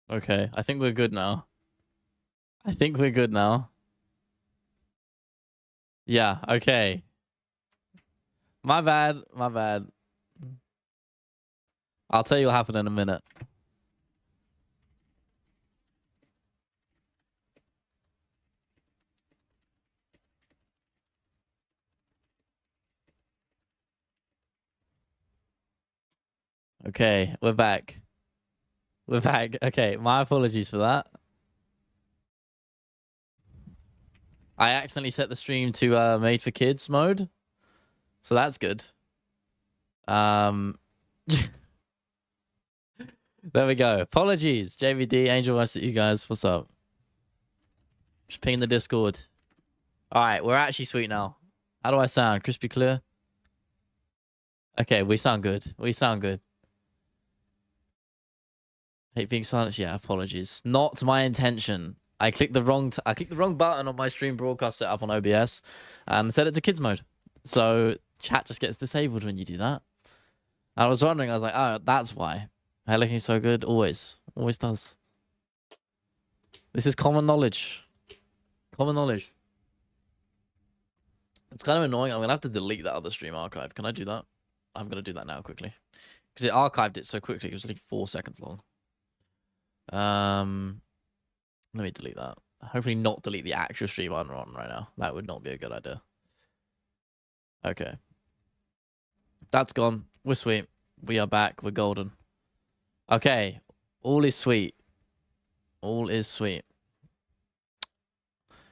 Okay, I think we're good now. I think we're good now. Yeah, okay. My bad. My bad. I'll tell you what happened in a minute. Okay, we're back. We're back. Okay, my apologies for that. I accidentally set the stream to made for kids mode. So that's good. There we go. Apologies, JVD, Angel West, you guys. What's up? Just ping the Discord. All right, we're actually sweet now. How do I sound? Crispy clear? Okay, we sound good. We sound good. Hate being silenced. Yeah, apologies. Not my intention. I clicked the wrong button on my stream broadcast setup on OBS and set it to kids mode. So chat just gets disabled when you do that. I was wondering, I was like, oh, that's why. Hair looking so good. Always does. This is common knowledge. Common knowledge. It's kind of annoying. I'm going to have to delete that other stream archive. Can I do that? I'm going to do that now quickly. Because it archived it so quickly. It was like 4 seconds long. Let me delete that. Hopefully not delete the actual stream I'm on right now. That would not be a good idea. Okay. That's gone. We're sweet. We are back. We're golden. Okay. All is sweet. All is sweet.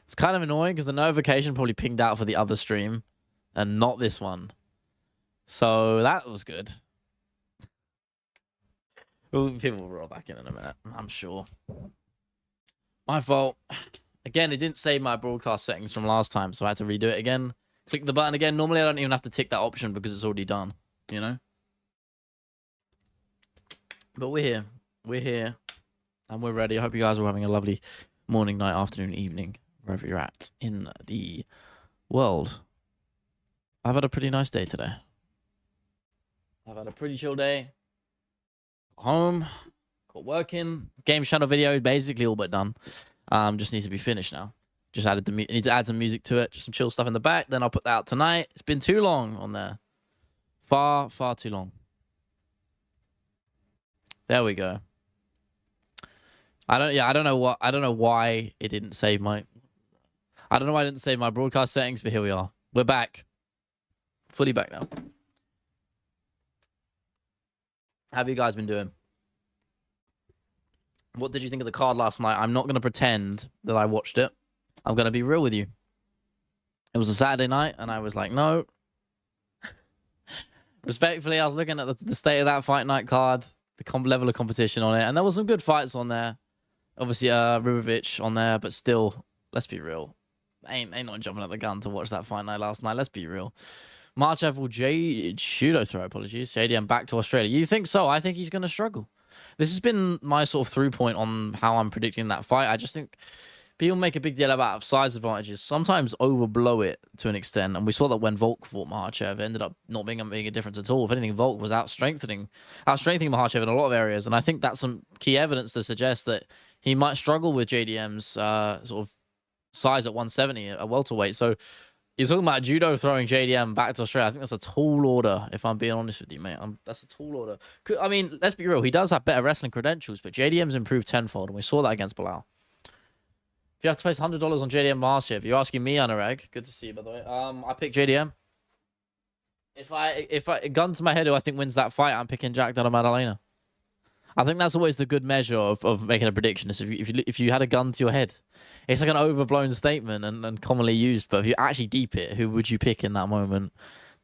It's kind of annoying because the notification probably pinged out for the other stream and not this one. So that was good. People will roll back in a minute, I'm sure. My fault. Again, it didn't save my broadcast settings from last time, so I had to redo it again. Click the button again. Normally, I don't even have to tick that option because it's already done, you know? But we're here. We're here. And we're ready. I hope you guys are having a lovely morning, night, afternoon, evening, wherever you're at in the world. I've had a pretty nice day today. I've had a pretty chill day. Got home. Got working. Game channel video basically all but done. Just needs to be finished now. Just added the need to add some music to it. Just some chill stuff in the back. Then I'll put that out tonight. It's been too long on there. Far too long. There we go. I don't know why it didn't save my I don't know why I didn't save my broadcast settings, but here we are. We're back. Fully back now. How have you guys been doing? What did you think of the card last night? I'm not going to pretend that I watched it. I'm going to be real with you. It was a Saturday night, and I was like, no. Respectfully, I was looking at the state of that fight night card, the level of competition on it, and there was some good fights on there. Obviously, Ribovic on there, but still, let's be real. Ain't not jumping at the gun to watch that fight night last night. Let's be real. Makhachev will judo throw, apologies. JDM back to Australia. You think so? I think he's going to struggle. This has been my sort of through point on how I'm predicting that fight. I just think people make a big deal about size advantages, sometimes overblow it to an extent. And we saw that when Volk fought Makhachev, it ended up not being a difference at all. If anything, Volk was out-strengthening Makhachev in a lot of areas. And I think that's some key evidence to suggest that he might struggle with JDM's sort of size at 170, a welterweight. So you're talking about judo throwing JDM back to Australia. I think that's a tall order, if I'm being honest with you, mate. That's a tall order. I mean, let's be real. He does have better wrestling credentials, but JDM's improved tenfold, and we saw that against Bilal. If you have to place $100 on JDM Makhachev, you're asking me, Anurag. Good to see you, by the way. I pick JDM. If I gun to my head, who I think wins that fight, I'm picking Jack Della Maddalena. I think that's always the good measure of making a prediction. Is if you had a gun to your head. It's like an overblown statement and commonly used, but if you actually deep it, who would you pick in that moment?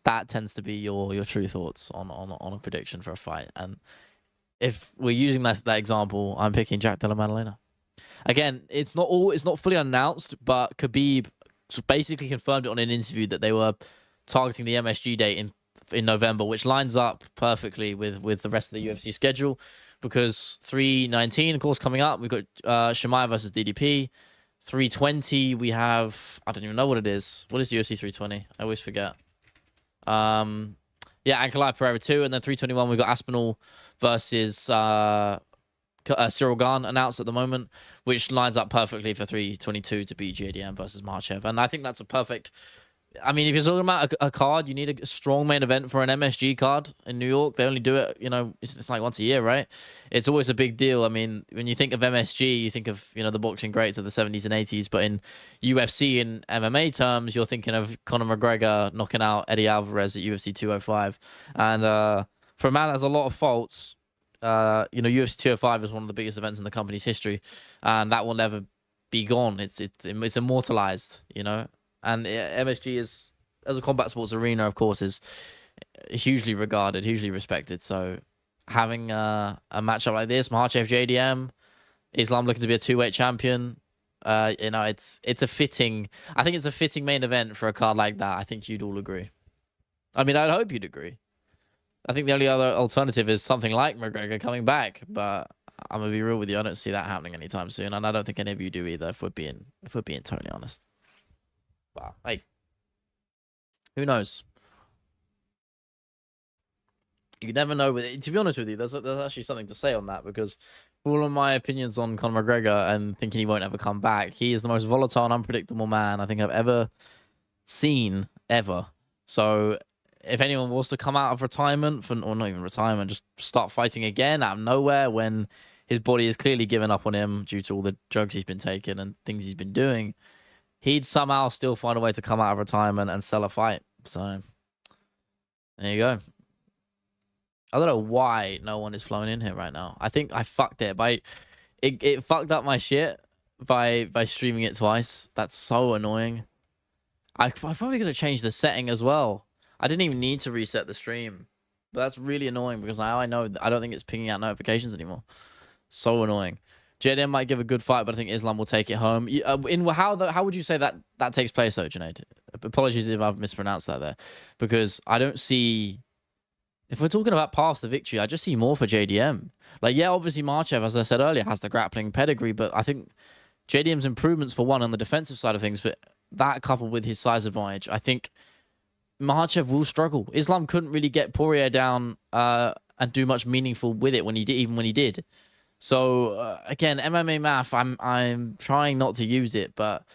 That tends to be your true thoughts on a prediction for a fight. And if we're using that example, I'm picking Jack Della Maddalena. Again, it's not fully announced, but Khabib basically confirmed it on an interview that they were targeting the MSG date in November, which lines up perfectly with the rest of the UFC schedule, because 319, of course, coming up. We've got Shemaya versus DDP. 320, we have, I don't even know what it is. What is UFC 320? I always forget. Yeah, Ankalaev Pereira 2, and then 321 we've got Aspinall versus Cyril Gane announced at the moment, which lines up perfectly for 322 to be JDM versus Makhachev. And I think that's a perfect... I mean, if you're talking about a card, you need a strong main event for an MSG card in New York. They only do it, it's like once a year, right? It's always a big deal. I mean, when you think of MSG, you think of, the boxing greats of the 70s and 80s. But in UFC and MMA terms, you're thinking of Conor McGregor knocking out Eddie Alvarez at UFC 205. And for a man that has a lot of faults, UFC 205 is one of the biggest events in the company's history. And that will never be gone. It's immortalized, And MSG is, as a combat sports arena, of course, is hugely regarded, hugely respected. So having a matchup like this, Makhachev JDM, Islam looking to be a 2-weight champion, it's a fitting. I think it's a fitting main event for a card like that. I think you'd all agree. I mean, I'd hope you'd agree. I think the only other alternative is something like McGregor coming back, but I'm gonna be real with you. I don't see that happening anytime soon, and I don't think any of you do either. If we're being totally honest. Wow. Hey, who knows? You never know. To be honest with you, there's actually something to say on that, because for all of my opinions on Conor McGregor and thinking he won't ever come back, he is the most volatile and unpredictable man I think I've ever seen, ever. So if anyone wants to come out of retirement, or not even retirement, just start fighting again out of nowhere when his body has clearly given up on him due to all the drugs he's been taking and things he's been doing, he'd somehow still find a way to come out of retirement and sell a fight. So there you go. I don't know why no one is flowing in here right now. I think I fucked it it fucked up my shit by streaming it twice. That's so annoying. I probably could have changed the setting as well. I didn't even need to reset the stream, but that's really annoying because now I know I don't think it's pinging out notifications anymore. So annoying. JDM might give a good fight, but I think Islam will take it home. How would you say that takes place though, Junaid? Apologies if I've mispronounced that there, because I don't see. If we're talking about past the victory, I just see more for JDM. Like, yeah, obviously Makhachev, as I said earlier, has the grappling pedigree, but I think JDM's improvements for one on the defensive side of things, but that coupled with his size advantage, I think Makhachev will struggle. Islam couldn't really get Poirier down and do much meaningful with it when he did. So again, MMA math, I'm trying not to use it, but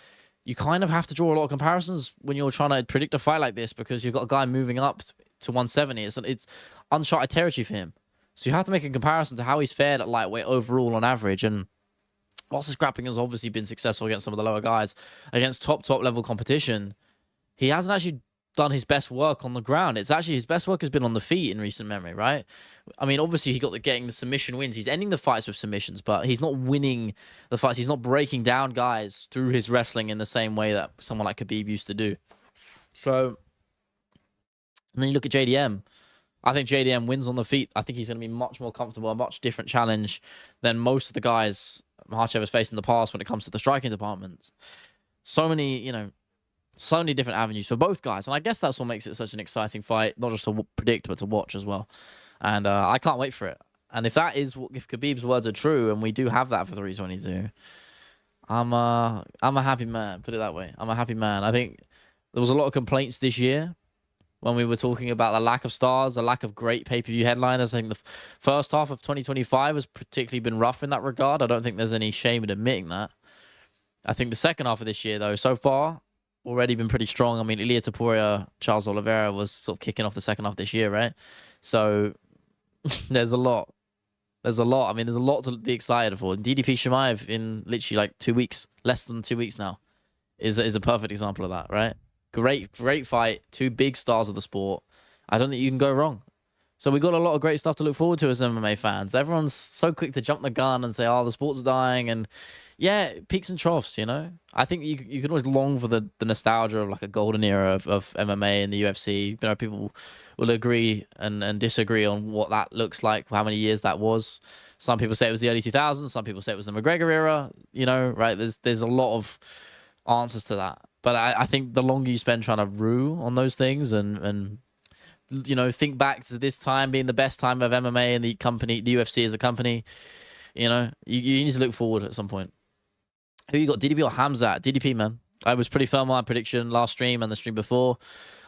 you kind of have to draw a lot of comparisons when you're trying to predict a fight like this, because you've got a guy moving up to 170. It's uncharted territory for him. So you have to make a comparison to how he's fared at lightweight overall on average. And whilst his grappling has obviously been successful against some of the lower guys, against top level competition, he hasn't actually done his best work on the ground. It's actually his best work has been on the feet in recent memory, right? I mean, obviously he got getting the submission wins. He's ending the fights with submissions, but he's not winning the fights. He's not breaking down guys through his wrestling in the same way that someone like Khabib used to do. So, and then you look at JDM. I think JDM wins on the feet. I think he's going to be much more comfortable, a much different challenge than most of the guys Makhachev has faced in the past when it comes to the striking department. So many different avenues for both guys. And I guess that's what makes it such an exciting fight, not just to predict, but to watch as well. And I can't wait for it. And if Khabib's words are true, and we do have that for 322, I'm a happy man, put it that way. I'm a happy man. I think there was a lot of complaints this year when we were talking about the lack of stars, the lack of great pay-per-view headliners. I think the first half of 2025 has particularly been rough in that regard. I don't think there's any shame in admitting that. I think the second half of this year, though, so far, already been pretty strong. I mean, Ilia Topuria, Charles Oliveira was sort of kicking off the second half this year, right? So there's a lot. There's a lot. I mean, there's a lot to be excited for. And DDP Shimaev in literally like 2 weeks, less than 2 weeks now, is a perfect example of that, right? Great fight. Two big stars of the sport. I don't think you can go wrong. So we got a lot of great stuff to look forward to as MMA fans. Everyone's so quick to jump the gun and say, oh, the sport's dying. And yeah, peaks and troughs, I think you can always long for the nostalgia of like a golden era of MMA and the UFC. People will agree and disagree on what that looks like, how many years that was. Some people say it was the early 2000s. Some people say it was the McGregor era, right? There's a lot of answers to that. But I think the longer you spend trying to rue on those things and think back to this time being the best time of MMA and the UFC as a company, you need to look forward at some point. Who you got, DDP or Khamzat? DDP, man. I was pretty firm on my prediction last stream and the stream before.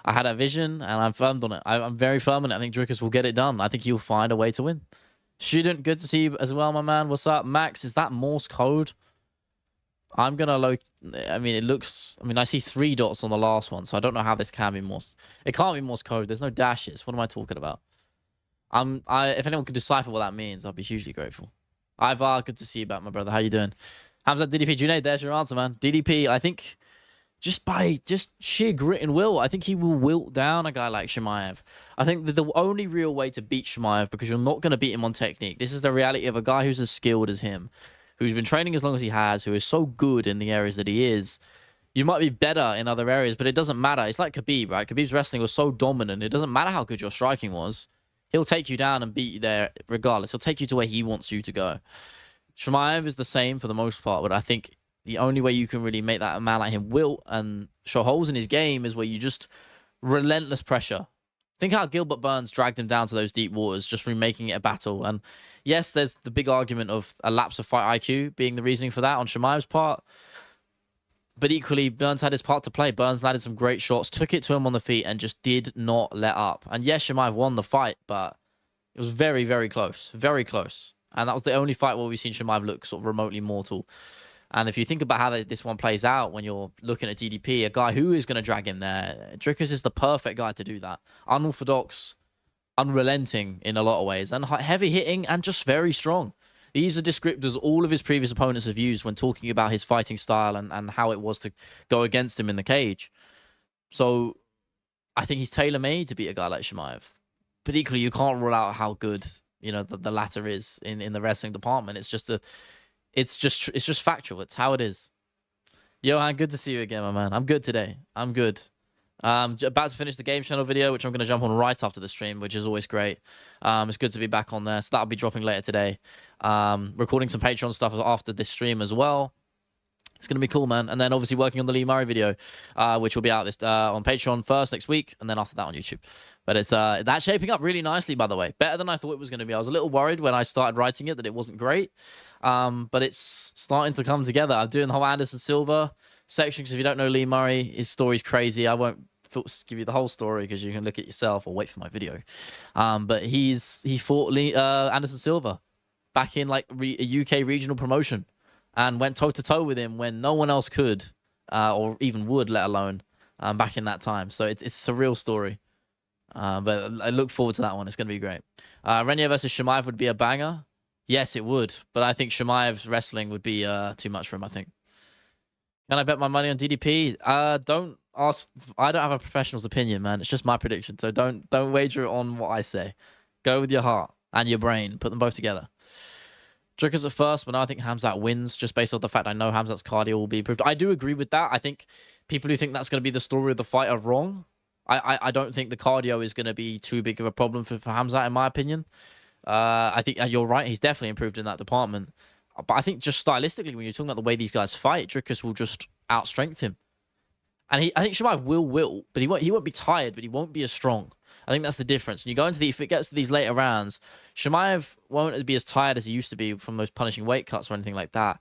I had a vision and I'm firm on it. I'm very firm on it. I think Dricus will get it done. I think he'll find a way to win. Student, good to see you as well, my man. What's up? Max, is that Morse code? I'm gonna look. I mean, it looks. I mean, I see 3 dots on the last one, so I don't know how this can be Morse. It can't be Morse code. There's no dashes. What am I talking about? If anyone could decipher what that means, I'll be hugely grateful. Ivar, good to see you back, my brother. How you doing? Khamzat DDP, Junaid, there's your answer, man. DDP, I think just by sheer grit and will, I think he will wilt down a guy like Chimaev. I think that the only real way to beat Chimaev, because you're not going to beat him on technique. This is the reality of a guy who's as skilled as him, who's been training as long as he has, who is so good in the areas that he is. You might be better in other areas, but it doesn't matter. It's like Khabib, right? Khabib's wrestling was so dominant. It doesn't matter how good your striking was. He'll take you down and beat you there regardless. He'll take you to where he wants you to go. Chimaev is the same for the most part, but I think the only way you can really make that a man like him wilt and show holes in his game is where you just relentless pressure. Think how Gilbert Burns dragged him down to those deep waters, just remaking it a battle. And yes, there's the big argument of a lapse of fight IQ being the reasoning for that on Chimaev's part. But equally, Burns had his part to play. Burns landed some great shots, took it to him on the feet, and just did not let up. And yes, Chimaev won the fight, but it was very, very close. Very close. And that was the only fight where we've seen Chimaev look sort of remotely mortal. And if you think about how this one plays out when you're looking at DDP, a guy who is going to drag him there, Dricus is the perfect guy to do that. Unorthodox, unrelenting in a lot of ways, and heavy hitting and just very strong. These are descriptors all of his previous opponents have used when talking about his fighting style and how it was to go against him in the cage. So I think he's tailor-made to beat a guy like Chimaev. But equally, you can't rule out how good, you know, the latter is in the wrestling department. It's just factual. It's how it is. Johan, good to see you again, my man. I'm good today. I'm good. About to finish the Game Channel video, which I'm going to jump on right after the stream, which is always great. It's good to be back on there. So that'll be dropping later today. Recording some Patreon stuff after this stream as well. It's going to be cool, man. And then obviously working on the Lee Murray video, which will be out on Patreon first next week, and then after that on YouTube. But it's that's shaping up really nicely, by the way. Better than I thought it was going to be. I was a little worried when I started writing it that it wasn't great. But it's starting to come together. I'm doing the whole Anderson Silva section, because if you don't know Lee Murray, his story's crazy. I won't give you the whole story because you can look at yourself or wait for my video. But he fought Anderson Silva back in like a UK regional promotion and went toe-to-toe with him when no one else could or even would, let alone back in that time. So it's a surreal story. But I look forward to that one. It's going to be great. Renier versus Chimaev would be a banger. Yes, it would. But I think Chimaev's wrestling would be too much for him, I think. Can I bet my money on DDP? Don't ask. I don't have a professional's opinion, man. It's just my prediction. So don't wager on what I say. Go with your heart and your brain. Put them both together. Dricus at first, but now I think Khamzat wins just based off the fact I know Khamzat's cardio will be improved. I do agree with that. I think people who think that's going to be the story of the fight are wrong. I don't think the cardio is going to be too big of a problem for Khamzat, in my opinion. I think you're right. He's definitely improved in that department. But I think just stylistically, when you're talking about the way these guys fight, Dricus will just outstrength him. And I think Chimaev will, but he won't be tired, but he won't be as strong. I think that's the difference. When you go into if it gets to these later rounds, Chimaev won't be as tired as he used to be from those punishing weight cuts or anything like that.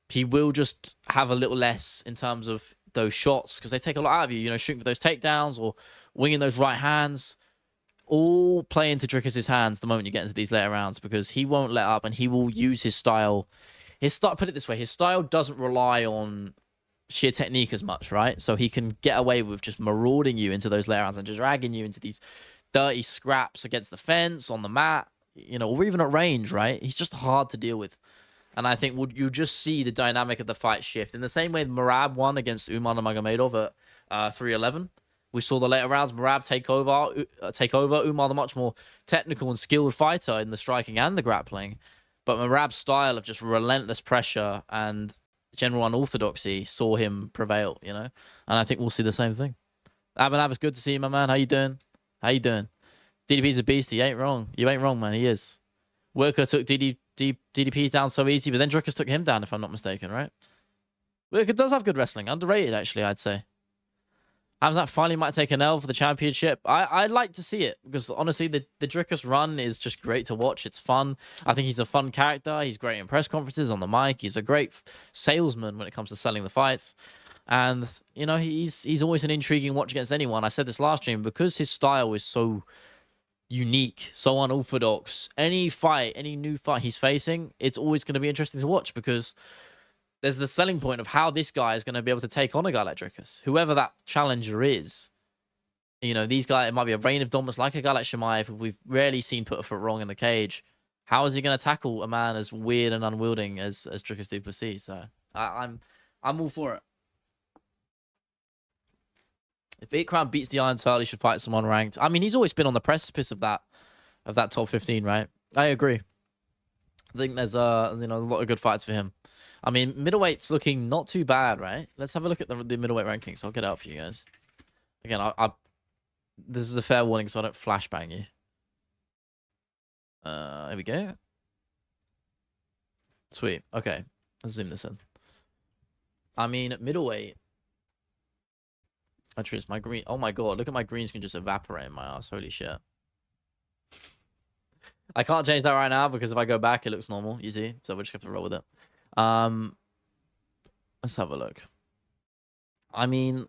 He will just have a little less in terms of those shots, because they take a lot out of you. You know, shooting for those takedowns or winging those right hands. All play into Dricus's hands the moment you get into these later rounds, because he won't let up and he will use his style. Put it this way, his style doesn't rely on sheer technique as much, right? So he can get away with just marauding you into those later rounds and just dragging you into these dirty scraps against the fence, on the mat, you know, or even at range, right? He's just hard to deal with. And I think you'll just see the dynamic of the fight shift. In the same way Merab won against Umar Nurmagomedov at 311. We saw the later rounds, Merab take over. Umar, the much more technical and skilled fighter in the striking and the grappling. But Merab's style of just relentless pressure and general unorthodoxy saw him prevail, you know? And I think we'll see the same thing. Abhinav, it's good to see you, my man. How you doing? DDP's a beast. He ain't wrong. You ain't wrong, man. He is. Worker took DDP down so easy, but then Dricus took him down, if I'm not mistaken, right? Worker does have good wrestling. Underrated, actually, I'd say. Khamzat finally might take an L for the championship. I'd like to see it, because honestly, the Dricus run is just great to watch. It's fun. I think he's a fun character. He's great in press conferences, on the mic. He's a great salesman when it comes to selling the fights. And, you know, he's always an intriguing watch against anyone. I said this last stream, because his style is so unique, so unorthodox. Any fight, any new fight he's facing, it's always going to be interesting to watch because there's the selling point of how this guy is going to be able to take on a guy like Dricus, whoever that challenger is. You know, these guys, it might be a reign of dominance like a guy like Chimaev, who we've rarely seen put a foot wrong in the cage. How is he going to tackle a man as weird and unwielding as Dricus du Plessis? So I'm all for it. If Ikram beats the Iron Turtle, he should fight someone ranked. I mean, he's always been on the precipice of that top 15, right? I agree. I think there's a lot of good fights for him. I mean, middleweight's looking not too bad, right? Let's have a look at the middleweight rankings. I'll get it out for you guys. Again, this is a fair warning, so I don't flashbang you. Here we go. Sweet. Okay, let's zoom this in. I mean, middleweight. Actually, it's my green. Oh my god, look at my green screen just evaporate in my ass. Holy shit. I can't change that right now because if I go back, it looks normal, you see? So we just have to roll with it. Let's have a look. I mean,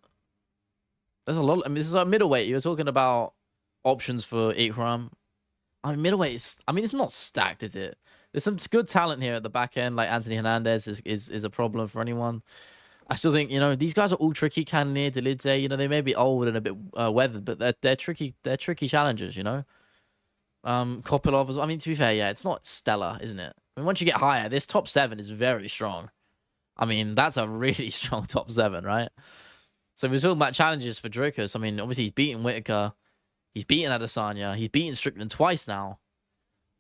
there's a lot. I mean, this is a middleweight. You're talking about options for Ikram. I mean, middleweight is, I mean, it's not stacked, is it? There's some good talent here at the back end, like Anthony Hernandez is a problem for anyone. I still think, you know, these guys are all tricky. Cannonier, Delidze, you know, they may be old and a bit weathered, but they're tricky. They're tricky challengers, you know. Kopilov, I mean, to be fair, yeah, it's not stellar, isn't it? I mean, once you get higher, this top 7 is very strong. I mean, that's a really strong top 7, right? So we're talking about challenges for Dricus. I mean, obviously he's beaten Whitaker, he's beaten Adesanya, he's beaten Strickland twice now.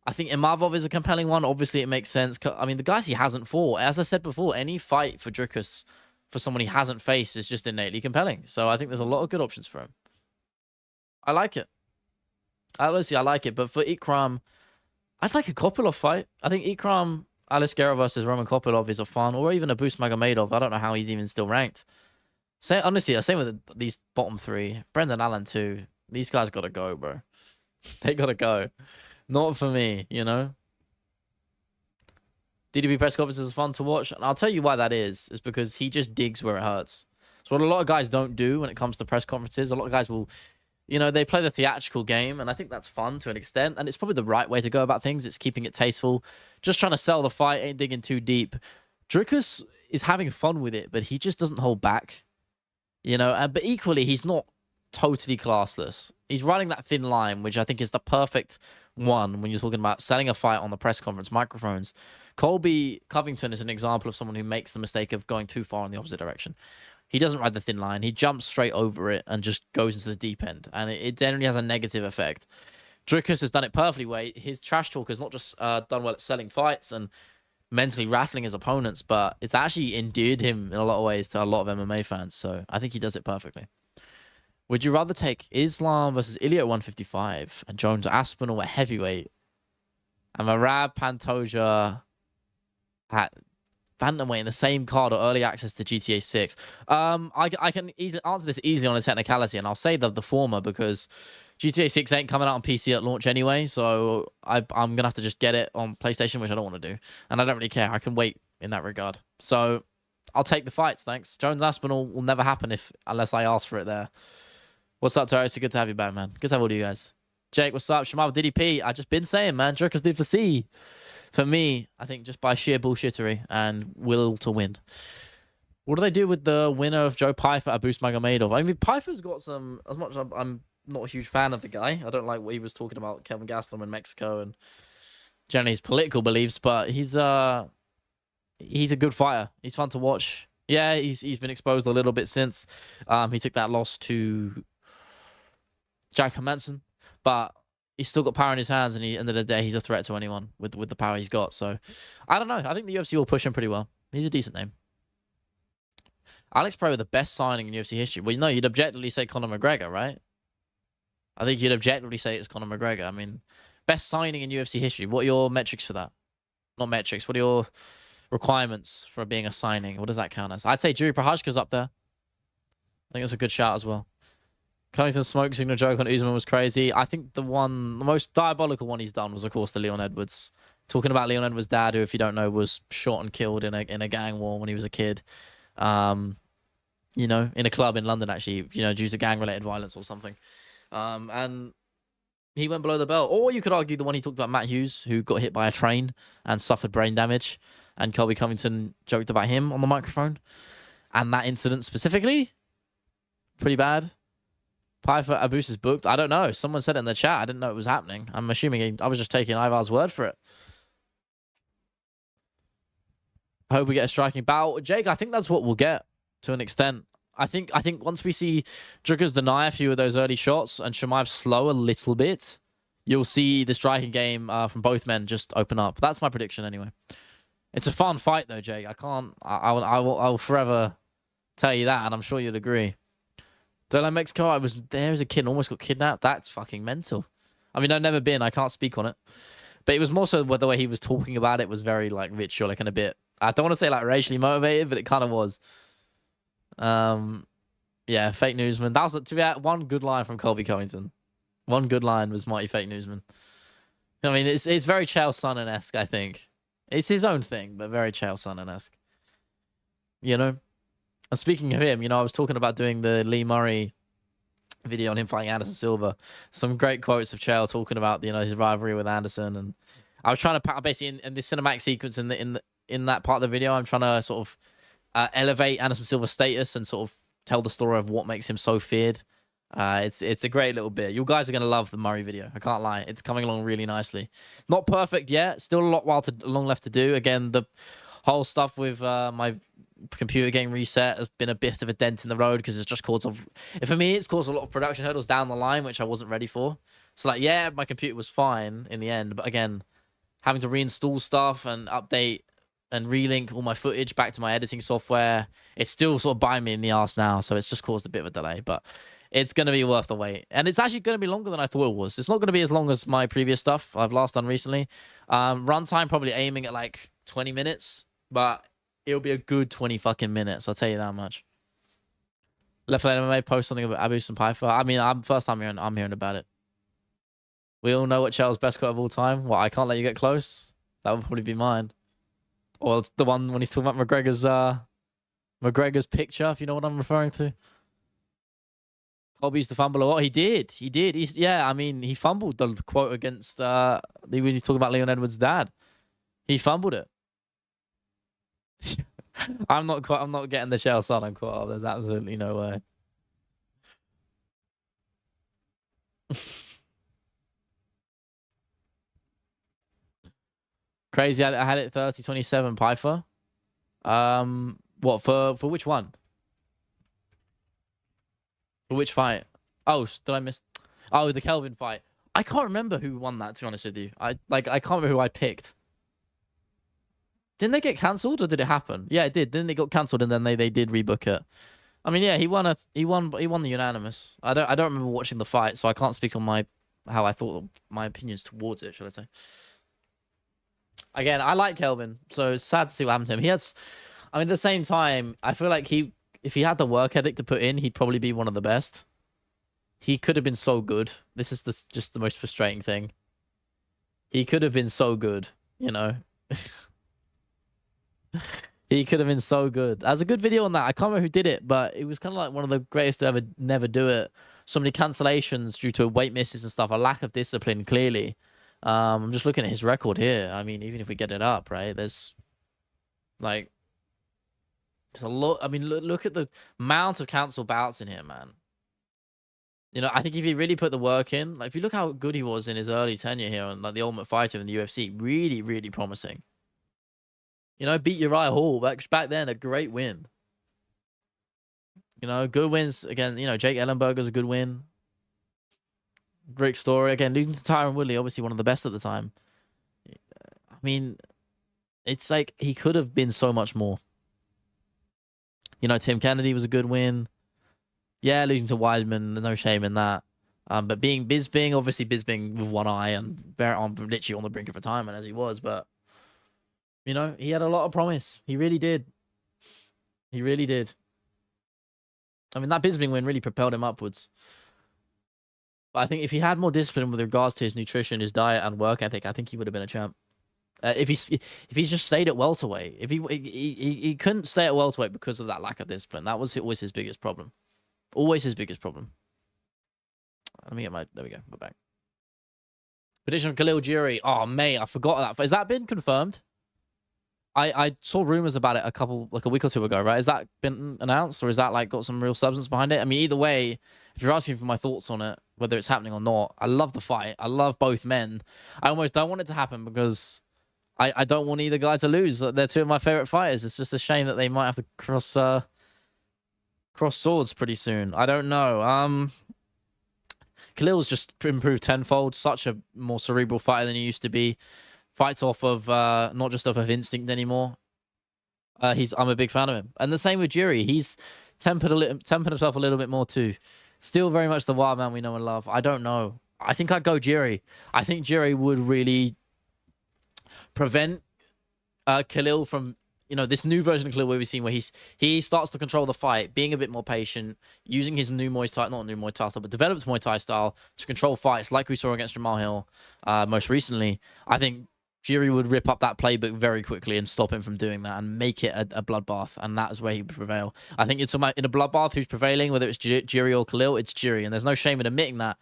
I think Imavov is a compelling one. Obviously, it makes sense. I mean, the guys he hasn't fought, as I said before, any fight for Dricus for someone he hasn't faced is just innately compelling. So I think there's a lot of good options for him. I like it. Honestly, I like it. But for Ikram, I'd like a Kopilov fight. I think Ikram, Alice Guerra versus Roman Kopilov is a fun, or even a Boost Magomedov. I don't know how he's even still ranked. Honestly, same with these bottom 3. Brendan Allen too. These guys got to go, bro. They got to go. Not for me, you know? DDP press conferences is fun to watch. And I'll tell you why that is. It's because he just digs where it hurts. So what a lot of guys don't do when it comes to press conferences. A lot of guys will, you know, they play the theatrical game. And I think that's fun to an extent. And it's probably the right way to go about things. It's keeping it tasteful. Just trying to sell the fight. Ain't digging too deep. Dricus is having fun with it. But he just doesn't hold back. You know, but equally, he's not totally classless. He's running that thin line, which I think is the perfect one when you're talking about selling a fight on the press conference microphones. Colby Covington is an example of someone who makes the mistake of going too far in the opposite direction. He doesn't ride the thin line. He jumps straight over it and just goes into the deep end. And it generally has a negative effect. Dricus has done it perfectly well. His trash talk has not just done well at selling fights and mentally rattling his opponents, but it's actually endeared him in a lot of ways to a lot of MMA fans. So I think he does it perfectly. Would you rather take Islam versus Ilya at 155 and Jones Aspinall at heavyweight and Marab Pantoja at bantamweight in the same card or early access to GTA 6? I can easily answer this easily on a technicality, and I'll say the former because GTA 6 ain't coming out on PC at launch anyway, so I'm going to have to just get it on PlayStation, which I don't want to do. And I don't really care. I can wait in that regard. So I'll take the fights, thanks. Jones Aspinall will never happen unless I ask for it there. What's up, Terry? It's good to have you back, man. Good to have all of you guys. Jake, what's up? Shamal DDP. I just been saying, man, Dricus du Plessis. For me, I think just by sheer bullshittery and will to win. What do they do with the winner of Joe Pyfer at Boost Magomedov? I mean, Pyfer's got some, as much as I'm not a huge fan of the guy. I don't like what he was talking about Kelvin Gastelum in Mexico and generally his political beliefs, but he's a good fighter. He's fun to watch. Yeah, he's been exposed a little bit since he took that loss to Jack Hermansson, but he's still got power in his hands, and at the end of the day, he's a threat to anyone with the power he's got. So, I don't know. I think the UFC will push him pretty well. He's a decent name. Alex Pro, the best signing in UFC history. Well, no, you'd objectively say Conor McGregor, right? I think you'd objectively say it's Conor McGregor. I mean, best signing in UFC history. What are your metrics for that? Not metrics. What are your requirements for being a signing? What does that count as? I'd say Jiri Prochazka's up there. I think that's a good shout as well. Covington's smoke signal joke on Usman was crazy. I think the most diabolical one he's done was, of course, the Leon Edwards. Talking about Leon Edwards' dad, who, if you don't know, was shot and killed in a gang war when he was a kid. You know, in a club in London, actually, you know, due to gang-related violence or something. And He went below the belt. Or you could argue the one he talked about, Matt Hughes, who got hit by a train and suffered brain damage. And Colby Covington joked about him on the microphone. And that incident specifically, pretty bad. Pyfer Abus is booked. I don't know. Someone said it in the chat. I didn't know it was happening. I'm assuming I was just taking Ivar's word for it. I hope we get a striking bout. Jake, I think that's what we'll get to an extent. I think once we see Druggers deny a few of those early shots and Chimaev slow a little bit, you'll see the striking game from both men just open up. That's my prediction anyway. It's a fun fight though, Jake. I will forever tell you that, and I'm sure you'd agree. Don't like Mexico. I was there as a kid and almost got kidnapped. That's fucking mental. I mean, I've never been. I can't speak on it. But it was more so the way he was talking about it was very like vitriolic and a bit. I don't want to say like racially motivated, but it kind of was. Yeah, fake newsman. That was to be one good line from Colby Covington. One good line was Mighty Fake Newsman. I mean, it's very Chael Sonnen-esque, I think. It's his own thing, but very Chael Sonnen-esque. You know? And speaking of him, you know, I was talking about doing the Lee Murray video on him fighting Anderson Silva. Some great quotes of Chael talking about, you know, his rivalry with Anderson. And I was trying to, basically, in this cinematic sequence in that part of the video, I'm trying to sort of elevate Anderson Silva's status and sort of tell the story of what makes him so feared. It's a great little bit. You guys are going to love the Murray video. I can't lie. It's coming along really nicely. Not perfect yet. Still a lot long left to do. Again, the whole stuff with my computer getting reset has been a bit of a dent in the road because it's just caused for me, it's caused a lot of production hurdles down the line, which I wasn't ready for. So like, yeah, my computer was fine in the end, but again, having to reinstall stuff and update and relink all my footage back to my editing software, it's still sort of biting me in the ass now. So it's just caused a bit of a delay, but it's going to be worth the wait. And it's actually going to be longer than I thought it was. It's not going to be as long as my previous stuff I've last done recently. Runtime probably aiming at like 20 minutes, but it'll be a good 20 fucking minutes. I'll tell you that much. Left Lane MMA post something about Abus and Pyfer. I mean, I'm hearing about it. We all know what Chael's best quote of all time. What, I can't let you get close? That would probably be mine. Or the one when he's talking about McGregor's picture, if you know what I'm referring to. Colby used to fumble a lot. He did. Yeah, I mean, he fumbled the quote against he was talking about Leon Edwards' dad. He fumbled it. I'm not getting the Chael Sonnen quote up. There's absolutely no way. Crazy. I had it 30-27 Pyfer. What for which one? For which fight? Oh, did I miss? Oh, the Kelvin fight. I can't remember who won that, to be honest with you. I can't remember who I picked. Didn't they get cancelled or did it happen? Yeah, it did. Then they got cancelled and then they did rebook it. I mean, yeah, he won the unanimous. I don't remember watching the fight, so I can't speak on how I thought my opinions towards it, should I say. Again, I like Kelvin, so it's sad to see what happened to him. I mean, at the same time, I feel like if he had the work ethic to put in, he'd probably be one of the best. He could have been so good. This is just the most frustrating thing. He could have been so good, you know. He could have been so good. There's a good video on that. I can't remember who did it, but it was kind of like one of the greatest to ever never do it. So many cancellations due to weight misses and stuff. A lack of discipline, clearly. I'm just looking at his record here. I mean, even if we get it up, right? There's like... There's a lot. I mean, look at the amount of cancelled bouts in here, man. You know, I think if he really put the work in, like if you look how good he was in his early tenure here on like the Ultimate Fighter in the UFC, really, really promising. You know, beat Uriah Hall back then, a great win. You know, good wins again. You know, Jake Ellenberger's a good win. Great story again. Losing to Tyron Woodley, obviously one of the best at the time. I mean, it's like he could have been so much more. You know, Tim Kennedy was a good win. Yeah, losing to Weidman, no shame in that. But being Bisping, obviously Bisping with one eye and literally on the brink of retirement as he was. But, you know, he had a lot of promise. He really did. He really did. I mean, that Bisping win really propelled him upwards. But I think if he had more discipline with regards to his nutrition, his diet, and work ethic, I think he would have been a champ. If he's just stayed at welterweight, if he couldn't stay at welterweight because of that lack of discipline. That was always his biggest problem. Always his biggest problem. Let me get there we go. We're back. Prediction of Khalil Jury. Oh, mate, I forgot that. Has that been confirmed? I saw rumors about it a week or two ago, right? Has that been announced, or is that like got some real substance behind it? I mean, either way, if you're asking for my thoughts on it, whether it's happening or not, I love the fight. I love both men. I almost don't want it to happen because I don't want either guy to lose. They're two of my favorite fighters. It's just a shame that they might have to cross swords pretty soon. I don't know. Khalil's just improved tenfold. Such a more cerebral fighter than he used to be. Fights off of not just off of instinct anymore. I'm a big fan of him, and the same with Jury. He's tempered himself a little bit more too. Still very much the wild man we know and love. I don't know. I think I'd go Jury. I think Jury would really prevent Khalil from, this new version of Khalil where we've seen where he starts to control the fight, being a bit more patient, using his new Muay Thai, not new Muay Thai style, but developed Muay Thai style to control fights like we saw against Jamal Hill most recently. I think Jury would rip up that playbook very quickly and stop him from doing that and make it a bloodbath, and that is where he would prevail. I think it's in a bloodbath who's prevailing, whether it's Jury or Khalil, it's Jury, and there's no shame in admitting that,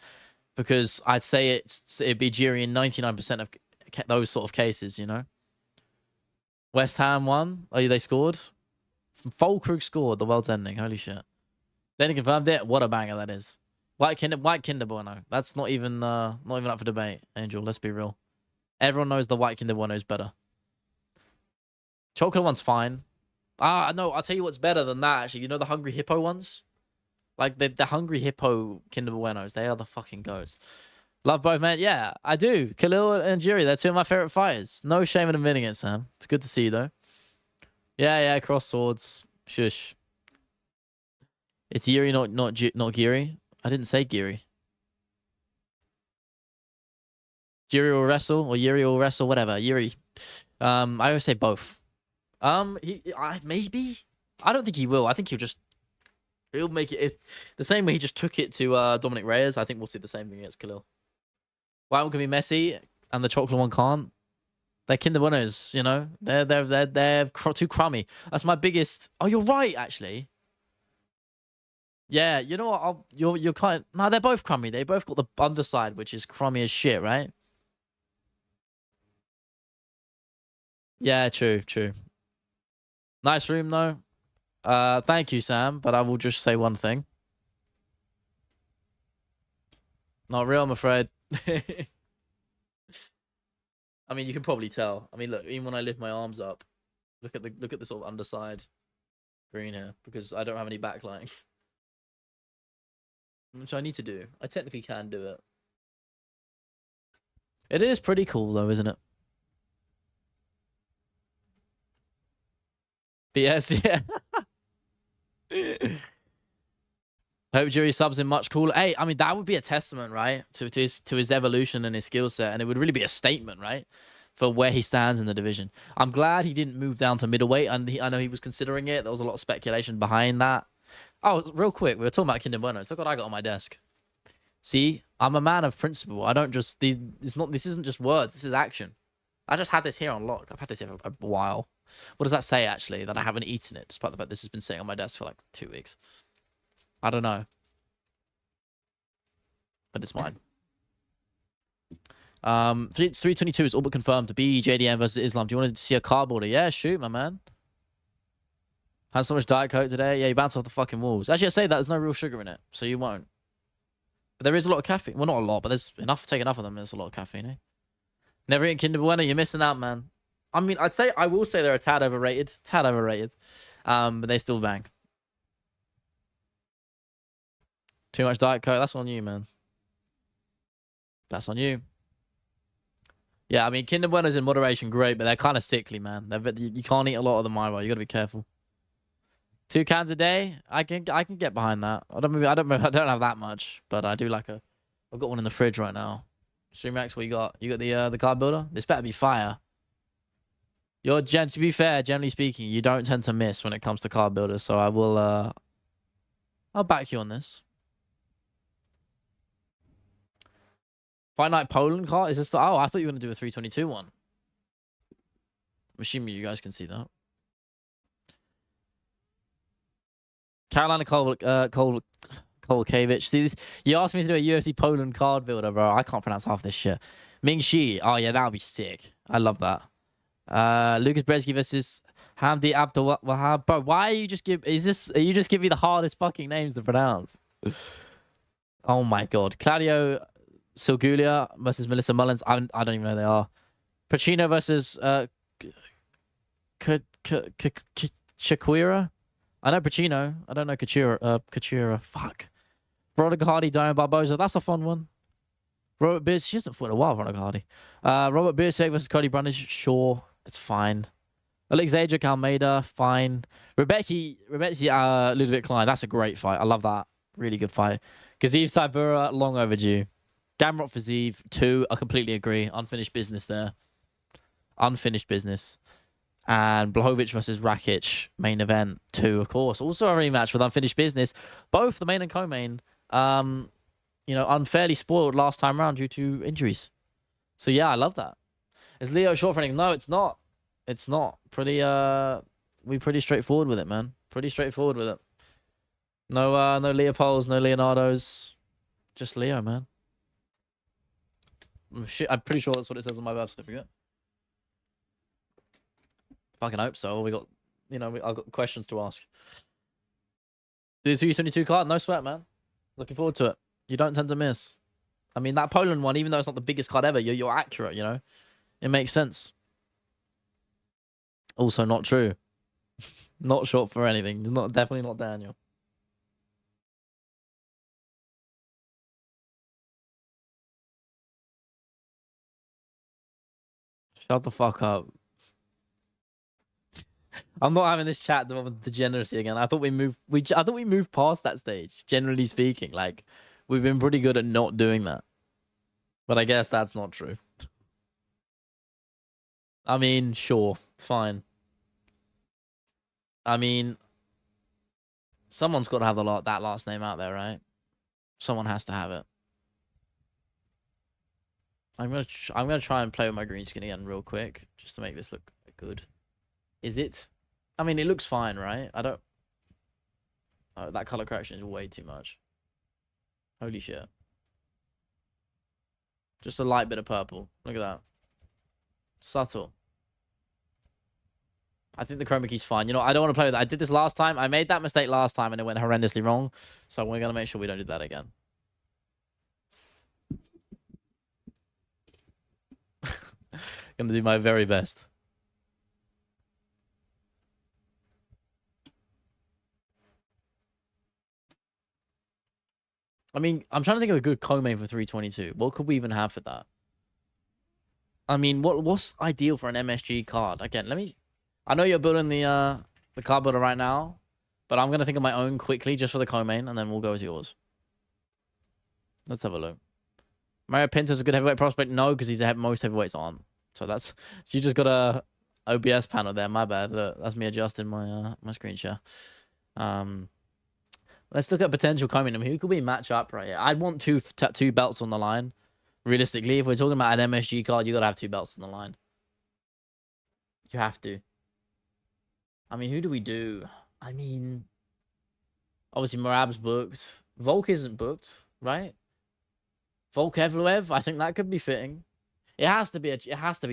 because I'd say it'd be Jury in 99% of those sort of cases, West Ham won. Oh, they scored. Fulkrug scored. The world's ending. Holy shit. Then he confirmed it. What a banger that is. White Kinder Bueno. That's not even up for debate, Angel. Let's be real. Everyone knows the White Kinder Bueno is better. Chocolate one's fine. No, I'll tell you what's better than that, actually. The Hungry Hippo ones? Like, the Hungry Hippo Kinder Buenos. They are the fucking goats. Love both, man. Yeah, I do. Khalil and Jury, they're two of my favorite fighters. No shame in admitting it, Sam. It's good to see you, though. Yeah, cross swords. Shush. It's Yuri, not Geary. I didn't say Geary. Yuri will wrestle, or Yuri will wrestle, whatever. Yuri. I always say both. Maybe. I don't think he will. I think he'll make it the same way he just took it to Dominic Reyes. I think we'll see the same thing against Khalil. White one can be messy, and the chocolate one can't. They're Kinder Buenos, They're too crummy. That's my biggest. Oh, you're right, actually. Yeah, you know what? You're kind of... No, they're both crummy. They both got the underside, which is crummy as shit, right? Yeah, true. Nice room, though. Thank you, Sam, but I will just say one thing. Not real, I'm afraid. I mean, you can probably tell. I mean, look, even when I lift my arms up, look at the sort of underside green here, because I don't have any backlighting. Which I need to do. I technically can do it. It is pretty cool, though, isn't it? BS, yeah. Hope Jury subs in much cooler. Hey, I mean, that would be a testament, right, to his evolution and his skill set, and it would really be a statement, right, for where he stands in the division. I'm glad he didn't move down to middleweight, and I know he was considering it. There was a lot of speculation behind that. Oh, real quick, we were talking about Kinder Buenos. Look what I got on my desk. See, I'm a man of principle. I don't just this isn't just words. This is action. I just had this here on lock. I've had this here for a while. What does that say, actually? That I haven't eaten it, despite the fact this has been sitting on my desk for like 2 weeks. I don't know. But it's mine. 322 is all but confirmed to be JDM versus Islam. Do you want to see a card order? Yeah, shoot, my man. Had so much Diet Coke today. Yeah, you bounce off the fucking walls. Actually, I say that there's no real sugar in it, so you won't. But there is a lot of caffeine. Well, not a lot, but there's enough. Take enough of them. There's a lot of caffeine, eh? Never eaten Kinder Bueno. You're missing out, man. I mean, I will say they're a tad overrated. But they still bang. Too much Diet Coke. That's on you, man. That's on you. Yeah, I mean, Kinder Buenos in moderation, great, but they're kind of sickly, man. You can't eat a lot of them either. You got to be careful. 2 cans a day, I can get behind that. I don't have that much, but I do like I've got one in the fridge right now. Streamax, what you got? You got the card builder? This better be fire. To be fair, generally speaking, you don't tend to miss when it comes to card builders, so I will I'll back you on this. Fight Night Poland card? Is this oh, I thought you were gonna do a 322 one. I'm assuming you guys can see that. Carolina Kolkevich. See, this, you asked me to do a UFC Poland card builder, bro. I can't pronounce half this shit. Ming Shi. Oh, yeah, that would be sick. I love that. Lucas Brzeski versus Hamdi Abdul Wahab. Bro, why are you just are you just giving me the hardest fucking names to pronounce? Oh my god. Claudio Silgulia versus Melissa Mullins. I don't even know who they are. Pacino versus Shaquira. I know Pacino. I don't know Kachira. Fuck. Veronica Hardy, Diane Barboza. That's a fun one. Robert Beers. She hasn't fought in a while, Veronica Hardy. Robert Biersek versus Cody Brundage. Sure. It's fine. Alexandra Almeida. Fine. Rebecca Ludovic Klein. That's a great fight. I love that. Really good fight. Gaziv Saibura. Long overdue. Gamrot Fazeev. 2. I completely agree. Unfinished business there. Unfinished business. And Blachowicz versus Rakic, main event 2, of course. Also a rematch with unfinished business. Both the main and co-main, unfairly spoiled last time around due to injuries. So yeah, I love that. Is Leo short for anything? No, it's not. It's not. We're pretty straightforward with it, man. Pretty straightforward with it. No Leopolds, no Leonardos. Just Leo, man. I'm pretty sure that's what it says on my birth certificate. Fucking hope so. We got, I've got questions to ask. The 222 card, no sweat, man. Looking forward to it. You don't tend to miss. I mean, that Poland one, even though it's not the biggest card ever, you're accurate, It makes sense. Also not true. Not short for anything. Definitely not Daniel. Shut the fuck up. I'm not having this chat of degeneracy again. I thought we moved past that stage, generally speaking. Like, we've been pretty good at not doing that. But I guess that's not true. I mean, sure, fine. I mean, someone's got to have that last name out there, right? Someone has to have it. I'm gonna try and play with my green screen again real quick, just to make this look good. Is it? I mean, it looks fine, right? I don't... Oh, that color correction is way too much. Holy shit. Just a light bit of purple. Look at that. Subtle. I think the chroma key's fine. I don't want to play with that. I did this last time. I made that mistake last time and it went horrendously wrong. So we're going to make sure we don't do that again. Going to do my very best. I mean, I'm trying to think of a good co-main for 322. What could we even have for that? I mean, what's ideal for an MSG card? Again, I know you're building the card builder right now, but I'm gonna think of my own quickly just for the co-main, and then we'll go with yours. Let's have a look. Mario Pinto's a good heavyweight prospect. No, because most heavyweights aren't. So you just got a OBS panel there. My bad. Look, that's me adjusting my my screen share. Let's look at potential coming. I mean, who could we match up right here? I'd want two belts on the line. Realistically, if we're talking about an MSG card, you got to have 2 belts on the line. You have to. I mean, who do we do? I mean, obviously Morab's booked. Volk isn't booked, right? Volk Evloev, I think that could be fitting. It has to be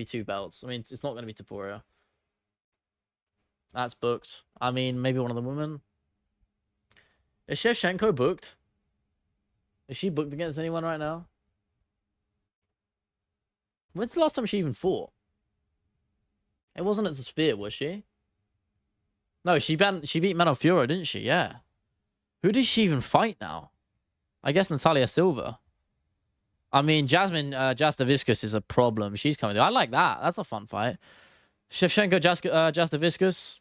2 belts. I mean, it's not going to be Taporia. That's booked. I mean, maybe one of the women. Is Shevchenko booked? Is she booked against anyone right now? When's the last time she even fought? It wasn't at the Sphere, was she? No, she beat Manofuro, didn't she? Yeah. Who does she even fight now? I guess Natalia Silva. I mean, Jasmine Jastaviscus is a problem. She's coming through. I like that. That's a fun fight. Shevchenko Jastaviscus.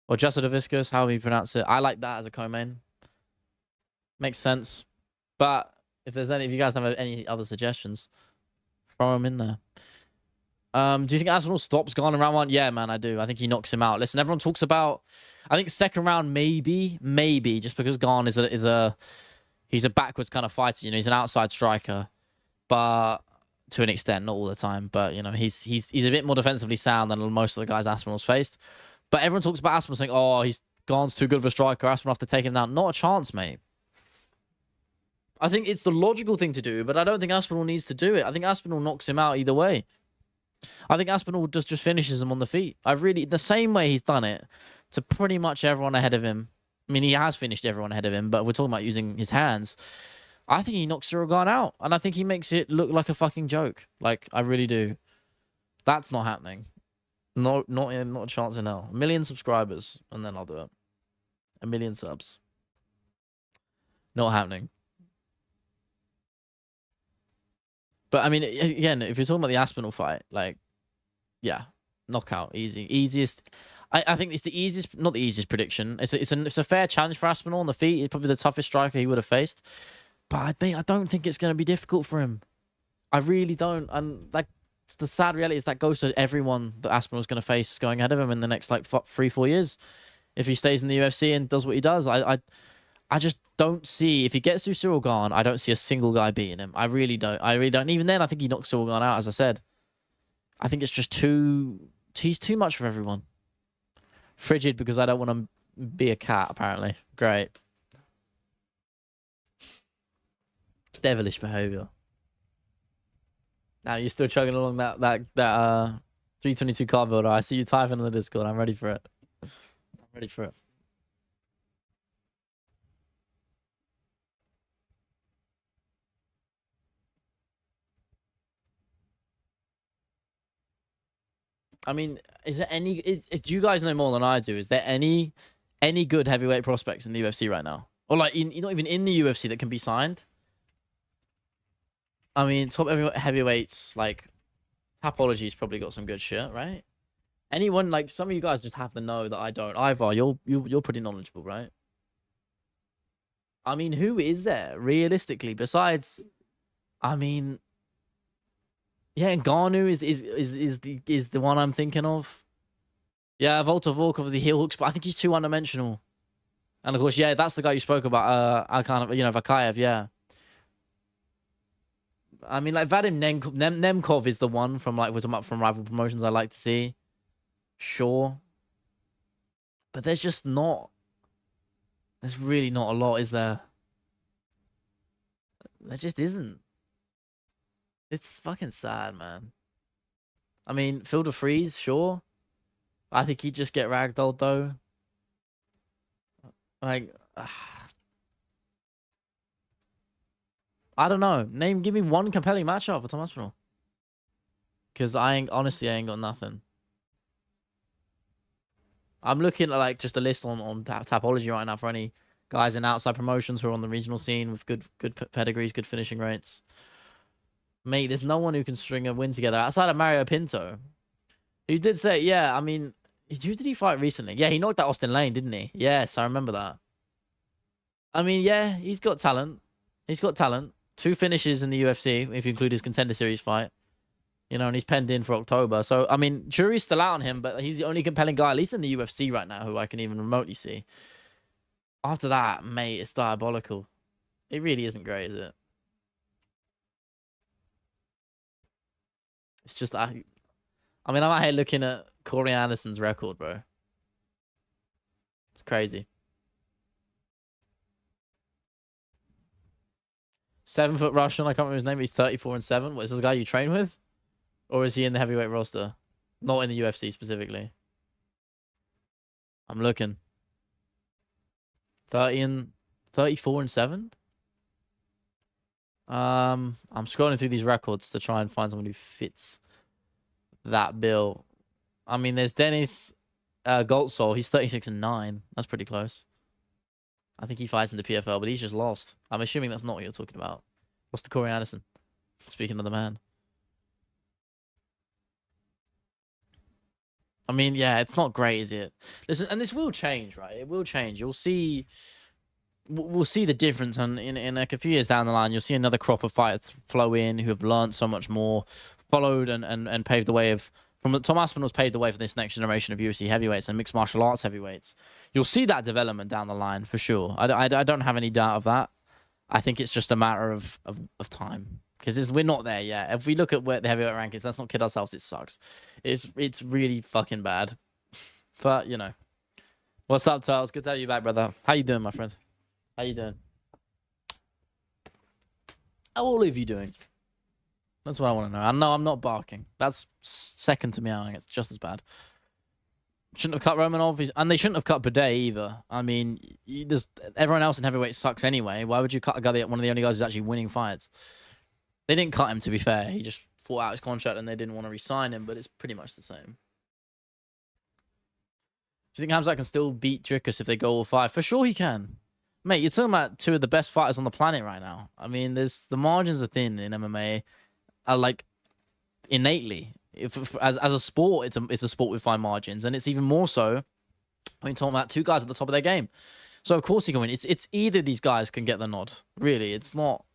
Or Jastaviscus, however you pronounce it. I like that as a co-main. Makes sense. But if you guys have any other suggestions, throw them in there. Do you think Aspinall stops Gane in round 1? Yeah, man, I do. I think he knocks him out. Listen, everyone talks about... I think second round, maybe, just because Gane he's a backwards kind of fighter. He's an outside striker, but to an extent, not all the time. But he's a bit more defensively sound than most of the guys Aspinall's faced. But everyone talks about Aspinall saying, "Oh, he's Garn's too good of a striker. Aspinall have to take him down. Not a chance, mate. I think it's the logical thing to do, but I don't think Aspinall needs to do it. I think Aspinall knocks him out either way. I think Aspinall just finishes him on the feet. The same way he's done it to pretty much everyone ahead of him. I mean, he has finished everyone ahead of him, but we're talking about using his hands. I think he knocks Cyril Gane out, and I think he makes it look like a fucking joke. Like, I really do. That's not happening. Not a chance in hell. 1 million subscribers, and then I'll do it. 1 million subs. Not happening. But, I mean, again, if you're talking about the Aspinall fight, like, yeah, knockout, easiest. I think it's the easiest, not the easiest prediction. It's a fair challenge for Aspinall on the feet. He's probably the toughest striker he would have faced. But I don't think it's going to be difficult for him. I really don't. And like, the sad reality is that goes to everyone that Aspinall's going to face going ahead of him in the next, like, 3-4 years. If he stays in the UFC and does what he does, I just don't see, if he gets through Cyril Gane, I don't see a single guy beating him. I really don't. Even then, I think he knocks Cyril Gane out, as I said. I think it's just he's too much for everyone. Frigid because I don't want to be a cat, apparently. Great. Devilish behavior. Now you're still chugging along that 322 card builder. I see you typing in the Discord. I'm ready for it. I'm ready for it. I mean, is there any? Do you guys know more than I do? Is there any good heavyweight prospects in the UFC right now, or like not even in the UFC that can be signed? I mean, top heavyweights like Tapology's probably got some good shit, right? Anyone, like, some of you guys just have to know that I don't. Ivar, you're pretty knowledgeable, right? I mean, who is there realistically besides? I mean. Yeah, Ngannou is the one I'm thinking of. Yeah, Volta Volkov is the heel hooks, but I think he's too one-dimensional. And of course, yeah, that's the guy you spoke about. Makhachev, yeah. I mean, like, Vadim Nemkov is the one from, like, we're talking about from rival promotions I like to see. Sure. But there's just not. There's really not a lot, is there? There just isn't. It's fucking sad, man. I mean, Phil de Vries, sure. I think he'd just get ragdolled, though. Like, I don't know. Give me one compelling matchup for Tom Aspinall. Because honestly, I ain't got nothing. I'm looking at, like, just a list on Tapology right now for any guys in outside promotions who are on the regional scene with good pedigrees, good finishing rates. Mate, there's no one who can string a win together outside of Mario Pinto. Who did say, yeah, I mean, who did he fight recently? Yeah, he knocked out Austin Lane, didn't he? Yes, I remember that. I mean, yeah, he's got talent. He's got talent. 2 finishes in the UFC, if you include his Contender Series fight. You know, and he's penned in for October. So, I mean, jury's still out on him, but he's the only compelling guy, at least in the UFC right now, who I can even remotely see. After that, mate, it's diabolical. It really isn't great, is it? It's just, I mean, I'm out here looking at Corey Anderson's record, bro. It's crazy. 7-foot Russian, I can't remember his name, but he's 34-7. What, is this a guy you train with? Or is he in the heavyweight roster? Not in the UFC specifically. I'm looking. 34-7? I'm scrolling through these records to try and find someone who fits that bill. I mean, there's Denis Goltsov. He's 36-9. That's pretty close. I think he fights in the PFL, but he's just lost. I'm assuming that's not what you're talking about. Lost to Corey Anderson. Speaking of the man. I mean, yeah, it's not great, is it? Listen, and this will change, right? It will change. You'll see. We'll see the difference in like a few years down the line. You'll see another crop of fighters flow in who have learned so much more, followed and paved the way of. Tom Aspinall's paved the way for this next generation of UFC heavyweights and mixed martial arts heavyweights. You'll see that development down the line for sure. I don't have any doubt of that. I think it's just a matter of time because we're not there yet. If we look at where the heavyweight rankings, let's not kid ourselves. It sucks. It's really fucking bad. But you know, What's up, Charles? Good to have you back, brother. How you doing, my friend? How you doing? How all of you doing? That's what I want to know. I know I'm not barking. That's second to meowing. It's just as bad. Shouldn't have cut Romanov, and they shouldn't have cut Bidet either. I mean, everyone else in heavyweight sucks anyway. Why would you cut a guy one of the only guys who's actually winning fights? They didn't cut him, to be fair. He just fought out his contract and they didn't want to re-sign him, but it's pretty much the same. Do you think Khamzat can still beat Dricus if they go all 5? For sure he can. Mate, you're talking about 2 of the best fighters on the planet right now. I mean, the margins are thin in MMA. Are like innately. As a sport, it's a sport with fine margins, and it's even more so when you're talking about 2 guys at the top of their game. So of course he can win. It's either these guys can get the nod. Really, it's not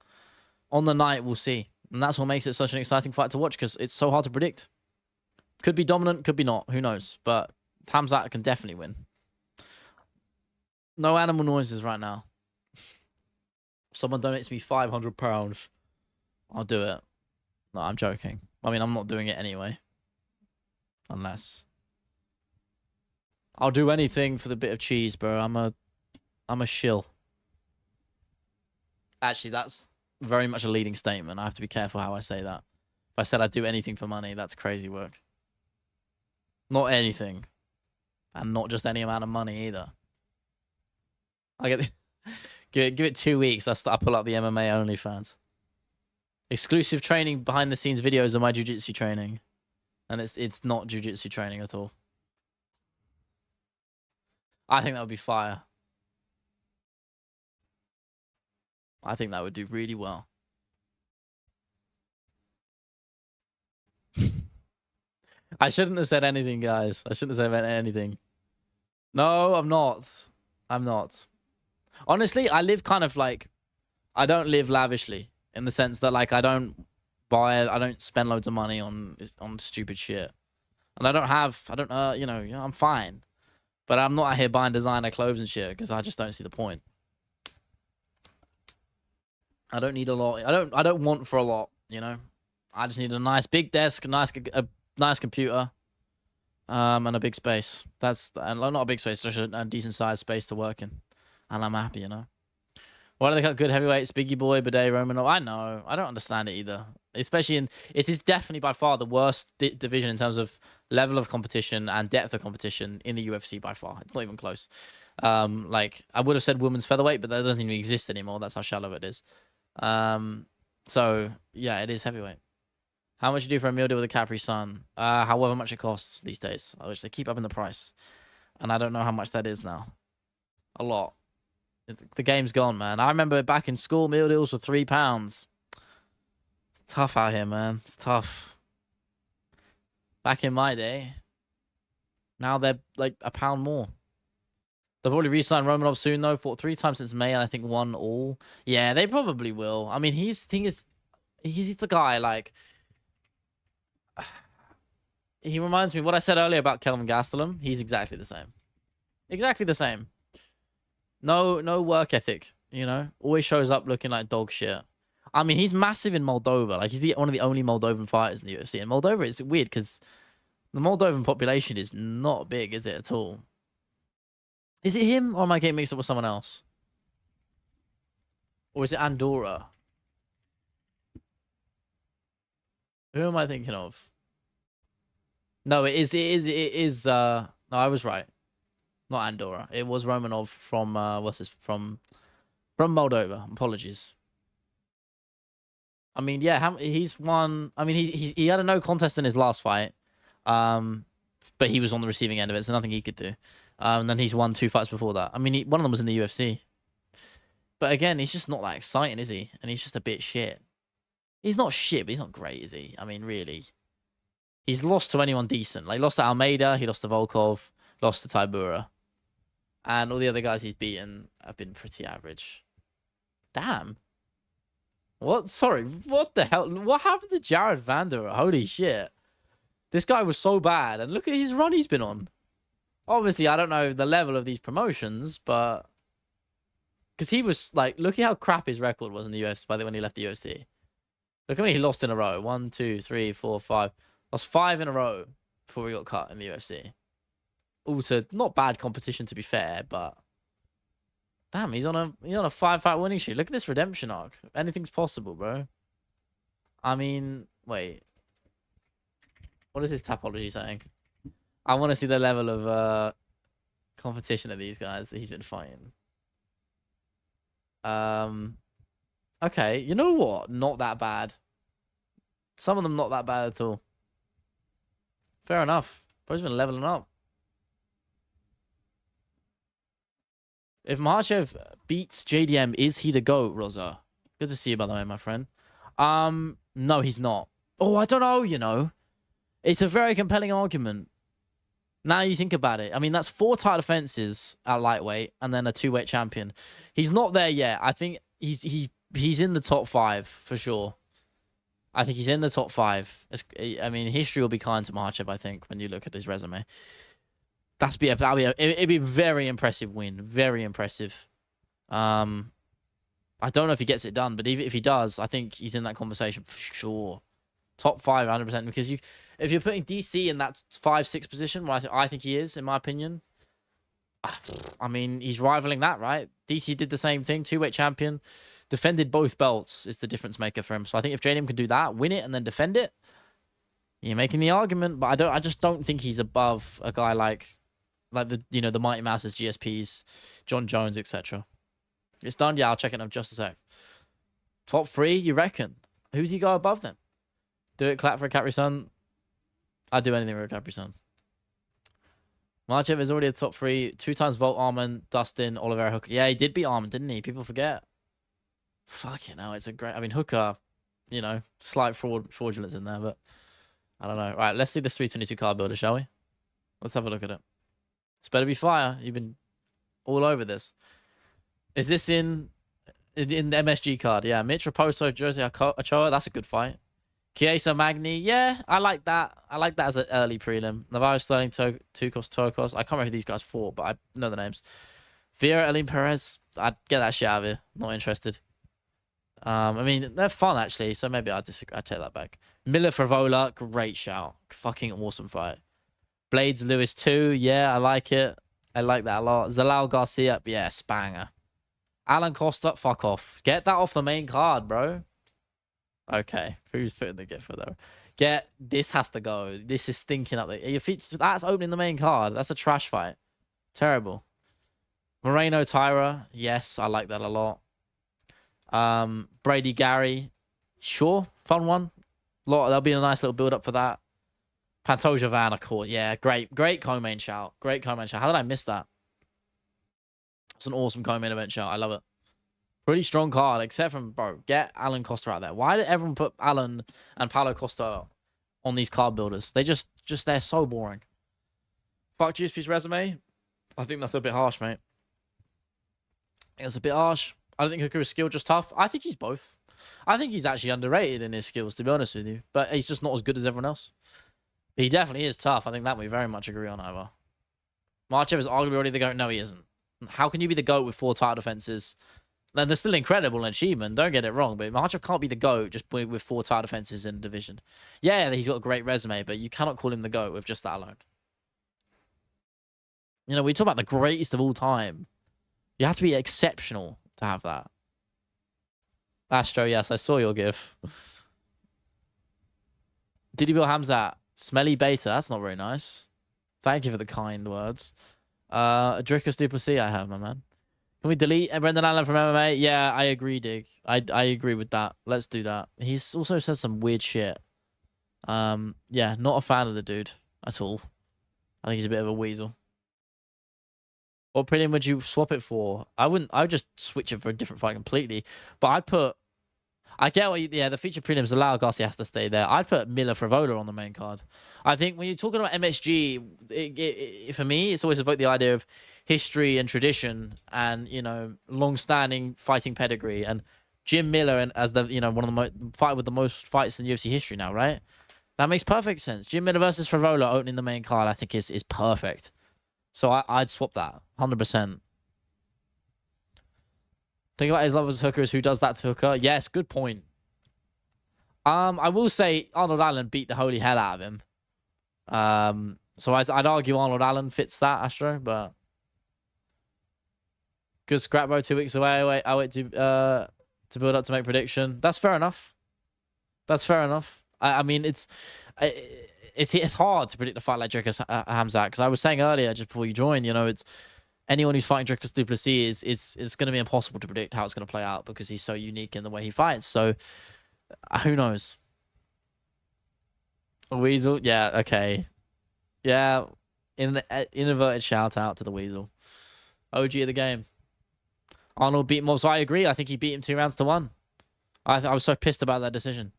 on the night. We'll see, and that's what makes it such an exciting fight to watch because it's so hard to predict. Could be dominant, could be not. Who knows? But Khamzat can definitely win. No animal noises right now. If someone donates me £500, I'll do it. No, I'm joking. I mean, I'm not doing it anyway. Unless. I'll do anything for the bit of cheese, bro. I'm a shill. Actually, that's very much a leading statement. I have to be careful how I say that. If I said I'd do anything for money, that's crazy work. Not anything. And not just any amount of money either. I get give it 2 weeks. I pull up the MMA OnlyFans. Exclusive training behind the scenes videos of my jiu-jitsu training. And it's not jiu-jitsu training at all. I think that would be fire. I think that would do really well. I shouldn't have said anything, guys. I shouldn't have said anything. No, I'm not. I'm not. Honestly, I live kind of like... I don't live lavishly. In the sense that, like, I don't spend loads of money on stupid shit. And I don't, you know, I'm fine. But I'm not out here buying designer clothes and shit because I just don't see the point. I don't need a lot. I don't want for a lot, you know. I just need a nice big desk, a nice computer, and a big space. And not a big space, just a decent sized space to work in. And I'm happy, you know. Why do they cut good heavyweights? Biggie Boy, Bidet, Romanov. I know. I don't understand it either. Especially it is definitely by far the worst division in terms of level of competition and depth of competition in the UFC by far. It's not even close. Like I would have said women's featherweight, but that doesn't even exist anymore. That's how shallow it is. So yeah, it is heavyweight. How much you do for a meal deal with a Capri Sun? However much it costs these days. Which they keep upping the price, and I don't know how much that is now. A lot. The game's gone, man. I remember back in school, meal deals were £3. It's tough out here, man. It's tough. Back in my day, now they're like £1 more. They'll probably re-sign Romanov soon, though. Fought 3 times since May, and I think won all. Yeah, they probably will. I mean, he's the guy, like... He reminds me of what I said earlier about Kelvin Gastelum. He's exactly the same. Exactly the same. No work ethic, you know? Always shows up looking like dog shit. I mean, he's massive in Moldova. Like, he's one of the only Moldovan fighters in the UFC. And Moldova is weird because the Moldovan population is not big, is it, at all? Is it him, or am I getting mixed up with someone else? Or is it Andorra? Who am I thinking of? No, it is, no, I was right. Not Andorra. It was Romanov from from Moldova. Apologies. I mean, yeah, he's won. I mean, he had a no contest in his last fight, but he was on the receiving end of it, so nothing he could do. And then he's won 2 fights before that. I mean, one of them was in the UFC. But again, he's just not that exciting, is he? And he's just a bit shit. He's not shit, but he's not great, is he? I mean, really. He's lost to anyone decent. Like, he lost to Almeida, he lost to Volkov, lost to Tybura. And all the other guys he's beaten have been pretty average. Damn. What? Sorry, what the hell? What happened to Jared Vanderer? Holy shit. This guy was so bad. And look at his run he's been on. Obviously, I don't know the level of these promotions, but... Because he was, like... Look at how crap his record was in the UFC by the when he left the UFC. Look how many he lost in a row. 1, 2, 3, 4, 5. Lost 5 in a row before he got cut in the UFC. also not bad competition to be fair, but damn, he's on a 5-fight winning streak. Look at this redemption arc. Anything's possible, bro. I mean, wait. What is his Tapology saying? I want to see the level of competition of these guys that he's been fighting. Okay, you know what? Not that bad. Some of them not that bad at all. Fair enough. Bro's been leveling up. If Makhachev beats JDM, is he the GOAT, Rosa? Good to see you, by the way, my friend. No, he's not. Oh, I don't know, you know. It's a very compelling argument. Now you think about it. I mean, that's 4 title defenses at lightweight and then a 2-weight champion. He's not there yet. I think he's in the top 5 for sure. I think he's in the top 5. I mean, history will be kind to Makhachev, I think, when you look at his resume. It'd be a very impressive win. Very impressive. I don't know if he gets it done, but even if he does, I think he's in that conversation for sure. Top 5, 100%. Because if you're putting DC in that 5-6 position, where I think he is, in my opinion, I mean, he's rivaling that, right? DC did the same thing, 2-weight champion, defended both belts is the difference maker for him. So I think if JDM can do that, win it, and then defend it, you're making the argument. But I just don't think he's above a guy like the Mighty Masters, GSPs, John Jones, etc. It's done. Yeah, I'll check it up just a sec. Top 3, you reckon? Who's he go above then? Do it, clap for a Capri-Sun. I'd do anything for a Capri-Sun. Makhachev is already a top 3. 2 times Volt Armand, Dustin, Oliveira, Hooker. Yeah, he did beat Armand, didn't he? People forget. Fucking hell, it's a great... I mean, Hooker, you know, slight fraudulence in there, but I don't know. Right, let's see this 322 card builder, shall we? Let's have a look at it. It's better be fire. You've been all over this. Is this in the MSG card? Yeah, Mitch Raposo, Jose Ochoa. That's a good fight. Chiesa Magni. Yeah, I like that. I like that as an early prelim. Navarro Sterling, Tukos. I can't remember who these guys fought, but I know the names. Vieira, Elim Perez. I'd get that shit out of here. Not interested. I mean, they're fun, actually, so maybe I'd disagree. I'd take that back. Miller Favola. Great shout. Fucking awesome fight. Blades Lewis 2. Yeah, I like it. I like that a lot. Zalal Garcia. Yeah, banger. Alan Costa. Fuck off. Get that off the main card, bro. Okay. Who's putting the gift for though? This has to go. This is stinking up there. That's opening the main card. That's a trash fight. Terrible. Moreno Tyra. Yes, I like that a lot. Brady Gary. Sure. Fun one. There'll be a nice little build up for that. Pantoja Van, of course. Yeah, great co-main shout. Great co-main shout. How did I miss that? It's an awesome co-main event shout. I love it. Pretty strong card, except from, bro, get Alan Costa out there. Why did everyone put Alan and Paulo Costa on these card builders? They're so boring. Fuck GSP's resume. I think that's a bit harsh, mate. It's a bit harsh. I don't think Hooker is skilled, just tough. I think he's both. I think he's actually underrated in his skills, to be honest with you. But he's just not as good as everyone else. He definitely is tough. I think that we very much agree on either. Makhachev is arguably already the GOAT. No, he isn't. How can you be the GOAT with 4 title defenses? And they're still incredible and achievement. Don't get it wrong. But Makhachev can't be the GOAT just with 4 title defenses in the division. Yeah, he's got a great resume, but you cannot call him the GOAT with just that alone. You know, we talk about the greatest of all time. You have to be exceptional to have that. Astro, yes, I saw your gif. Diddy Bill Khamzat. Smelly beta. That's not very nice. Thank you for the kind words. Drickus Duplessis I have, my man. Can we delete Brendan Allen from MMA? Yeah, I agree, Dig. I agree with that. Let's do that. He's also said some weird shit. Yeah, not a fan of the dude at all. I think he's a bit of a weasel. What prelim would you swap it for? I would just switch it for a different fight completely. But I get what yeah, the feature prelims allow Garcia has to stay there. I'd put Miller Favola on the main card. I think when you're talking about MSG, for me, it's always evoked the idea of history and tradition and, you know, long-standing fighting pedigree. And Jim Miller and as the, you know, one of the fight with the most fights in UFC history now, right? That makes perfect sense. Jim Miller versus Favola opening the main card, I think is perfect. So I'd swap that 100%. Think about his love as Hooker is who does that to Hooker. Yes, good point. I will say Arnold Allen beat the holy hell out of him. So I'd argue Arnold Allen fits that, Astro, but good scrap, bro. 2 weeks away. I wait to build up to make prediction. That's fair enough. That's fair enough. I mean, it's hard to predict a fight like Dricus Khamzat, because I was saying earlier, just before you joined, you know, it's anyone who's fighting Dricus du Plessis it's going to be impossible to predict how it's going to play out because he's so unique in the way he fights. So who knows? Weasel, yeah, okay, yeah. Inverted shout out to the Weasel, OG of the game. Arnold beat Mobs. I agree. I think he beat him 2-1. I was so pissed about that decision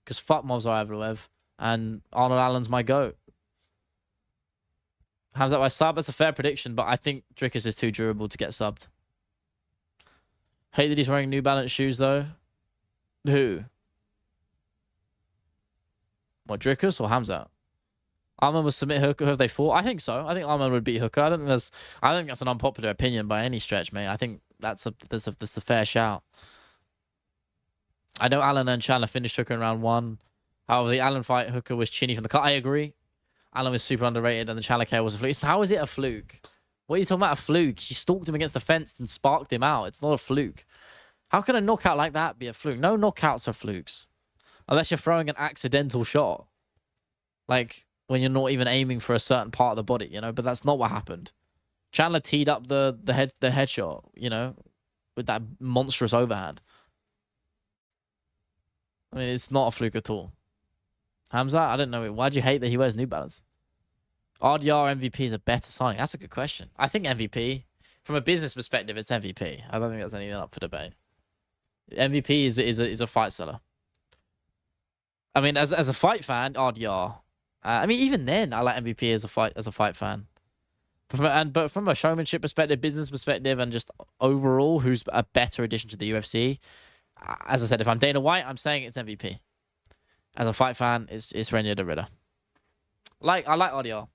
because fuck Movsar Evloev, and Arnold Allen's my goat. Khamzat by sub. That's a fair prediction, but I think Dricus is too durable to get subbed. Hate that he's wearing New Balance shoes though. Who? What, Dricus or Khamzat? Arman will submit Hooker. Have they fought? I think so. I think Arman would beat Hooker. I think that's an unpopular opinion by any stretch, mate. I think that's a fair shout. I know Allen and Chandler finished Hooker in round 1. However, the Allen fight, Hooker was chinny from the cut. I agree. Allen was super underrated, and the Chandler KO was a fluke. How is it a fluke? What are you talking about, a fluke? He stalked him against the fence and sparked him out. It's not a fluke. How can a knockout like that be a fluke? No knockouts are flukes. Unless you're throwing an accidental shot. Like, when you're not even aiming for a certain part of the body, you know? But that's not what happened. Chandler teed up the headshot, you know? With that monstrous overhand. I mean, it's not a fluke at all. Khamzat, I don't know. Why do you hate that he wears New Balance? RDR MVP is a better signing. That's a good question. I think MVP, from a business perspective, it's MVP. I don't think that's anything up for debate. MVP is a fight seller. I mean, as a fight fan, RDR. I mean, even then, I like MVP as a fight fan. But from a showmanship perspective, business perspective, and just overall, who's a better addition to the UFC? As I said, if I'm Dana White, I'm saying it's MVP. As a fight fan, it's Renier the Ritter. I like RDR.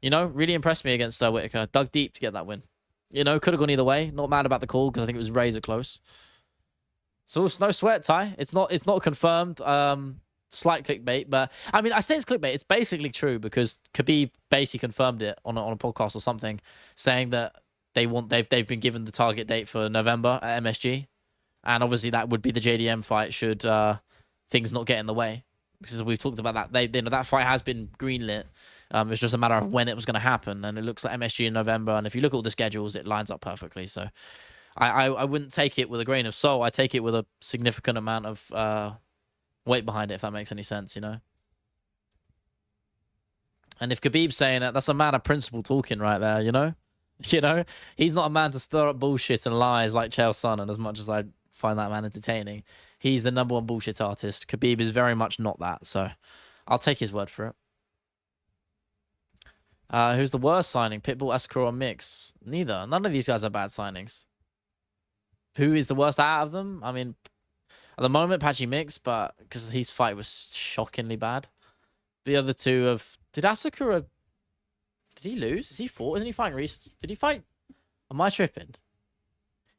You know, really impressed me against Whitaker. Dug deep to get that win. You know, could have gone either way. Not mad about the call because I think it was razor close. So it's no sweat, Ty. It's not confirmed. Slight clickbait, but I mean, I say it's clickbait. It's basically true because Khabib basically confirmed it on a podcast or something, saying that they've been given the target date for November at MSG, and obviously that would be the JDM fight should things not get in the way. Because we've talked about that, that fight has been greenlit. It's just a matter of when it was going to happen, and it looks like MSG in November. And if you look at all the schedules, it lines up perfectly. So, I wouldn't take it with a grain of salt. I take it with a significant amount of weight behind it, if that makes any sense, you know. And if Khabib's saying it, that's a man of principle talking right there, you know. You know, he's not a man to stir up bullshit and lies like Chael Sonnen. As much as I find that man entertaining, he's the #1 bullshit artist. Khabib is very much not that, so I'll take his word for it. Who's the worst signing? Pitbull, Escrow, or Mix? Neither. None of these guys are bad signings. Who is the worst out of them? I mean, at the moment, Patchy Mix, but because his fight was shockingly bad. The other two have... Did Asakura... Did he lose? Is he fought? Isn't he fighting Reese? Did he fight? Am I tripping?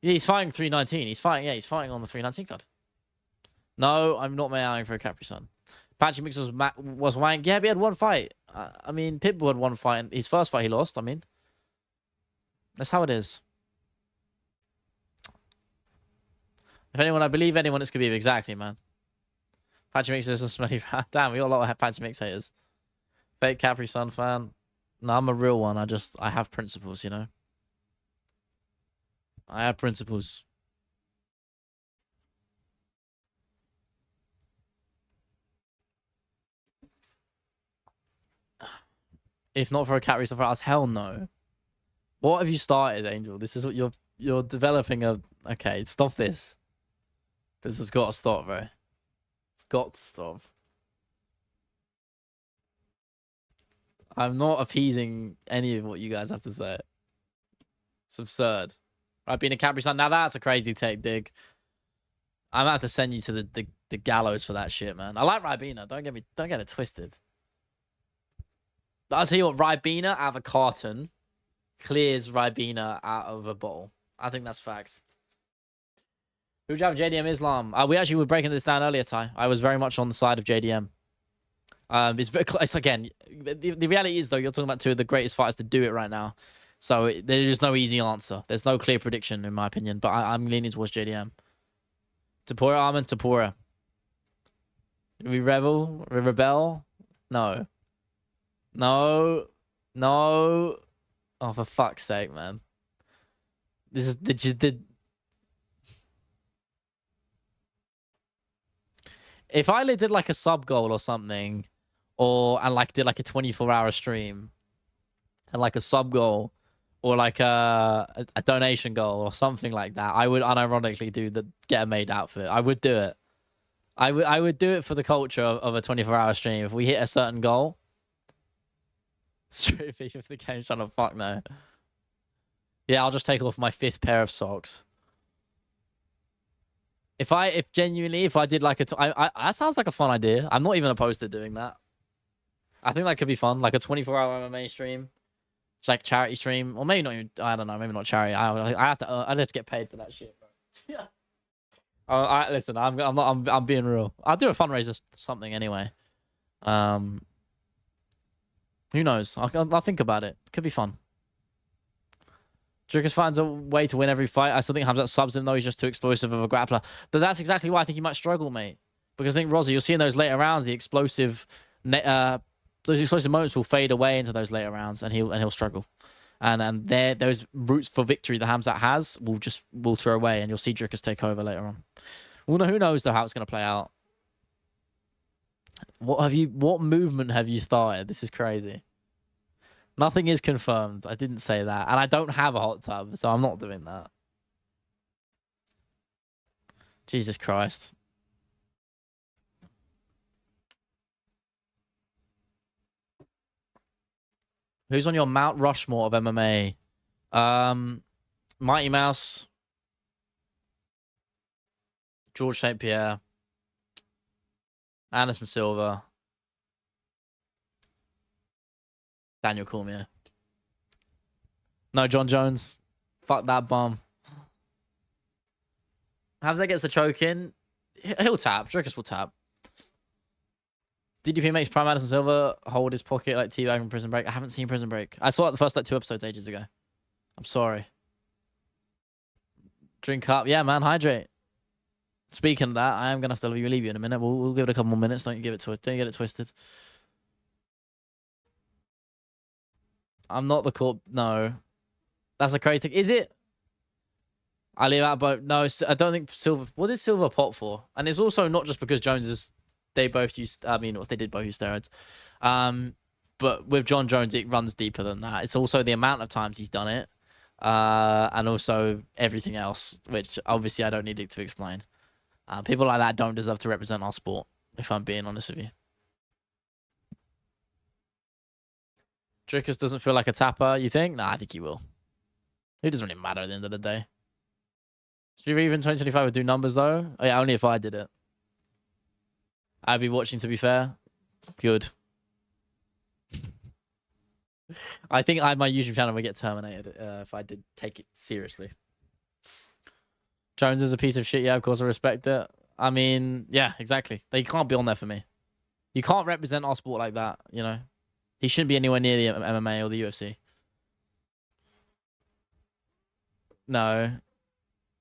Yeah, he's fighting 319. He's fighting on the 319 card. No, I'm not meowing for a Capri-Sun. Patchy Mix was wank. Yeah, but he had one fight. I mean, Pitbull had one fight. And his first fight he lost. I mean, that's how it is. If anyone, I believe anyone, it's Khabib. Exactly, man. Patchy Mix is a smelly rat. Damn, we got a lot of Patchy Mix haters. Fake Capri-Sun fan. No, I'm a real one. I have principles, you know. I have principles. If not for a cat reason for us, hell no. What have you started, Angel? This is what you're developing a... Okay, stop this. This has got to stop, bro. It's got to stop. I'm not appeasing any of what you guys have to say. It's absurd. Right, being a Capri-Sun. Now that's a crazy take, Dig. I'm gonna have to send you to the gallows for that shit, man. I like Ribena. Don't get it twisted. I'll tell you what, Ribena out of a carton clears Ribena out of a bottle. I think that's facts. Who'd you have, JDM Islam? We actually were breaking this down earlier, Ty. I was very much on the side of JDM. It's again, the reality is though, you're talking about two of the greatest fighters to do it right now. So there is no easy answer. There's no clear prediction in my opinion, but I'm leaning towards JDM. Tapura, Armin, Tapura. We rebel? No. No. No. Oh, for fuck's sake, man. This is the if I did like a sub goal or something, and like did like a 24-hour stream, and like a sub goal, or like a donation goal or something like that, I would unironically do the get a made outfit. I would do it. I would do it for the culture of a 24-hour stream. If we hit a certain goal, straight if the game's trying to fuck no. Yeah, I'll just take off my 5th pair of socks. If I did like that sounds like a fun idea. I'm not even opposed to doing that. I think that could be fun, like a 24-hour MMA stream, it's like charity stream, or maybe not even. I don't know, maybe not charity. I'd have to get paid for that shit, bro. Yeah. Listen, I'm being real. I'll do a fundraiser something anyway. Who knows? I'll think about it. Could be fun. Dricus finds a way to win every fight. I still think Khamzat subs him, though. He's just too explosive of a grappler. But that's exactly why I think he might struggle, mate. Because I think, Rozzy, you'll see in those later rounds, those explosive moments will fade away into those later rounds, and he'll struggle. And those routes for victory that Khamzat has will just wilter away, and you'll see Dricus take over later on. Well, who knows, though, how it's going to play out. What movement have you started? This is crazy. Nothing is confirmed. I didn't say that. And I don't have a hot tub, so I'm not doing that. Jesus Christ. Who's on your Mount Rushmore of MMA? Mighty Mouse. George St. Pierre. Anderson Silva. Daniel Cormier. No, John Jones. Fuck that bum. Khamzat gets the choke in. He'll tap. Dricus will tap. DDP makes Prime Anderson Silva hold his pocket like T-Bag in Prison Break. I haven't seen Prison Break. I saw it the first 2 episodes ages ago. I'm sorry. Drink up. Yeah, man. Hydrate. Speaking of that, I am going to have to leave you in a minute. We'll give it a couple more minutes. Don't get it twisted. I'm not the corp. No. That's a crazy thing. Is it? I leave out both. No, I don't think Silva. What did Silva pot for? And it's also not just because Jones is. They both used. I mean, they did both use steroids. But with John Jones, it runs deeper than that. It's also the amount of times he's done it, and also everything else, which obviously I don't need it to explain. People like that don't deserve to represent our sport. If I'm being honest with you. Dricus doesn't feel like a tapper, you think? Nah, I think he will. It doesn't really matter at the end of the day. Should even 2025 would do numbers, though? Oh, yeah, only if I did it. I'd be watching, to be fair. Good. I think my YouTube channel would get terminated if I did take it seriously. Jones is a piece of shit. Yeah, of course I respect it. I mean, yeah, exactly. They can't be on there for me. You can't represent our sport like that, you know? He shouldn't be anywhere near the MMA or the UFC. No.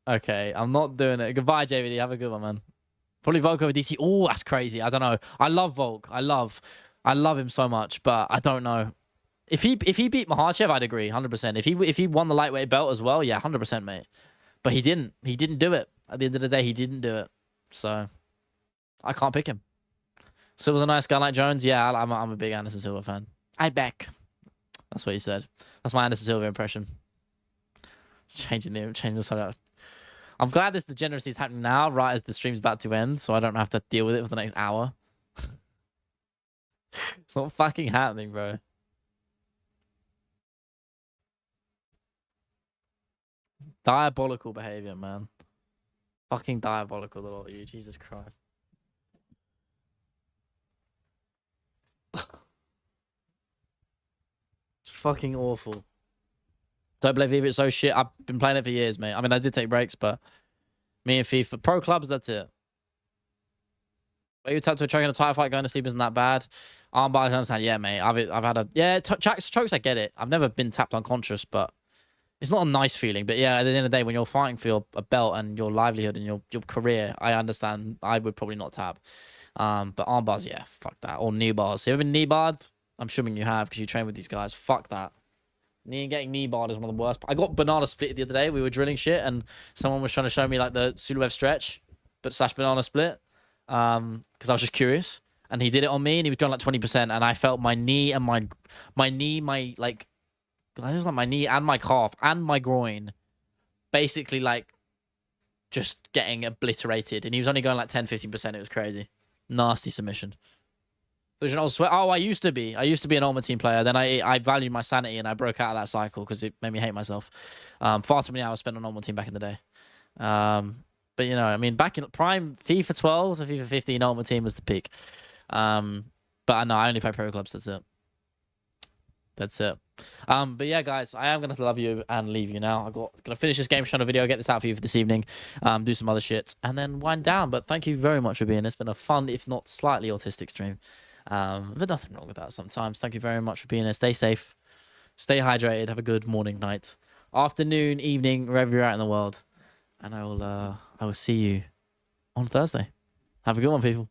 Okay, I'm not doing it. Goodbye, JVD. Have a good one, man. Probably Volk over DC. Oh, that's crazy. I don't know. I love Volk. I love him so much, but I don't know. If he beat Makhachev, I'd agree, 100%. If he won the lightweight belt as well, yeah, 100%, mate. But he didn't. He didn't do it. At the end of the day, he didn't do it. So I can't pick him. Silva's a nice guy like Jones. Yeah, I'm a big Anderson Silva fan. I back. That's what he said. That's my Anderson Silva impression. Changing the side. I'm glad this degeneracy is happening now, right as the stream's about to end, so I don't have to deal with it for the next hour. It's not fucking happening, bro. Diabolical behavior, man. Fucking diabolical, the lot of you. Jesus Christ. It's fucking awful. Don't believe it's so shit. I've been playing it for years, mate. I mean, I did take breaks, but me and FIFA. Pro clubs, that's it. But you tapped to a choke in a title fight, going to sleep isn't that bad. Arm bars, I understand. Yeah, mate. I've had a chokes. I get it. I've never been tapped unconscious, but it's not a nice feeling. But yeah, at the end of the day, when you're fighting for a belt and your livelihood and your career, I understand. I would probably not tap. But arm bars, yeah, fuck that. Or knee bars. You ever been knee barred? I'm assuming you have because you train with these guys. Fuck that. Getting knee barred is one of the worst. I got banana split the other day. We were drilling shit, and someone was trying to show me like the Suluev stretch, but slash banana split. Because I was just curious, and he did it on me, and he was doing like 20%, and I felt my knee and my like, it was like my knee and my calf and my groin, basically like just getting obliterated, and he was only going like 10-15%. It was crazy, nasty submission. So, you know, I used to be an Ultimate Team player. Then I valued my sanity and I broke out of that cycle because it made me hate myself. Far too many hours spent on Ultimate Team back in the day. But you know, I mean, back in prime FIFA 12 to FIFA 15, Ultimate Team was the peak. But I know I only play pro clubs. That's it. That's it. But yeah, guys, I am gonna love you and leave you now. Gonna finish this game channel video, get this out for you for this evening, do some other shit, and then wind down. But thank you very much for being. It's been a fun, if not slightly autistic stream. But nothing wrong with that sometimes. Thank you very much for being here. Stay safe, stay hydrated, have a good morning, night, afternoon, evening, wherever you're at in the world. And I will see you on Thursday. Have a good one, people.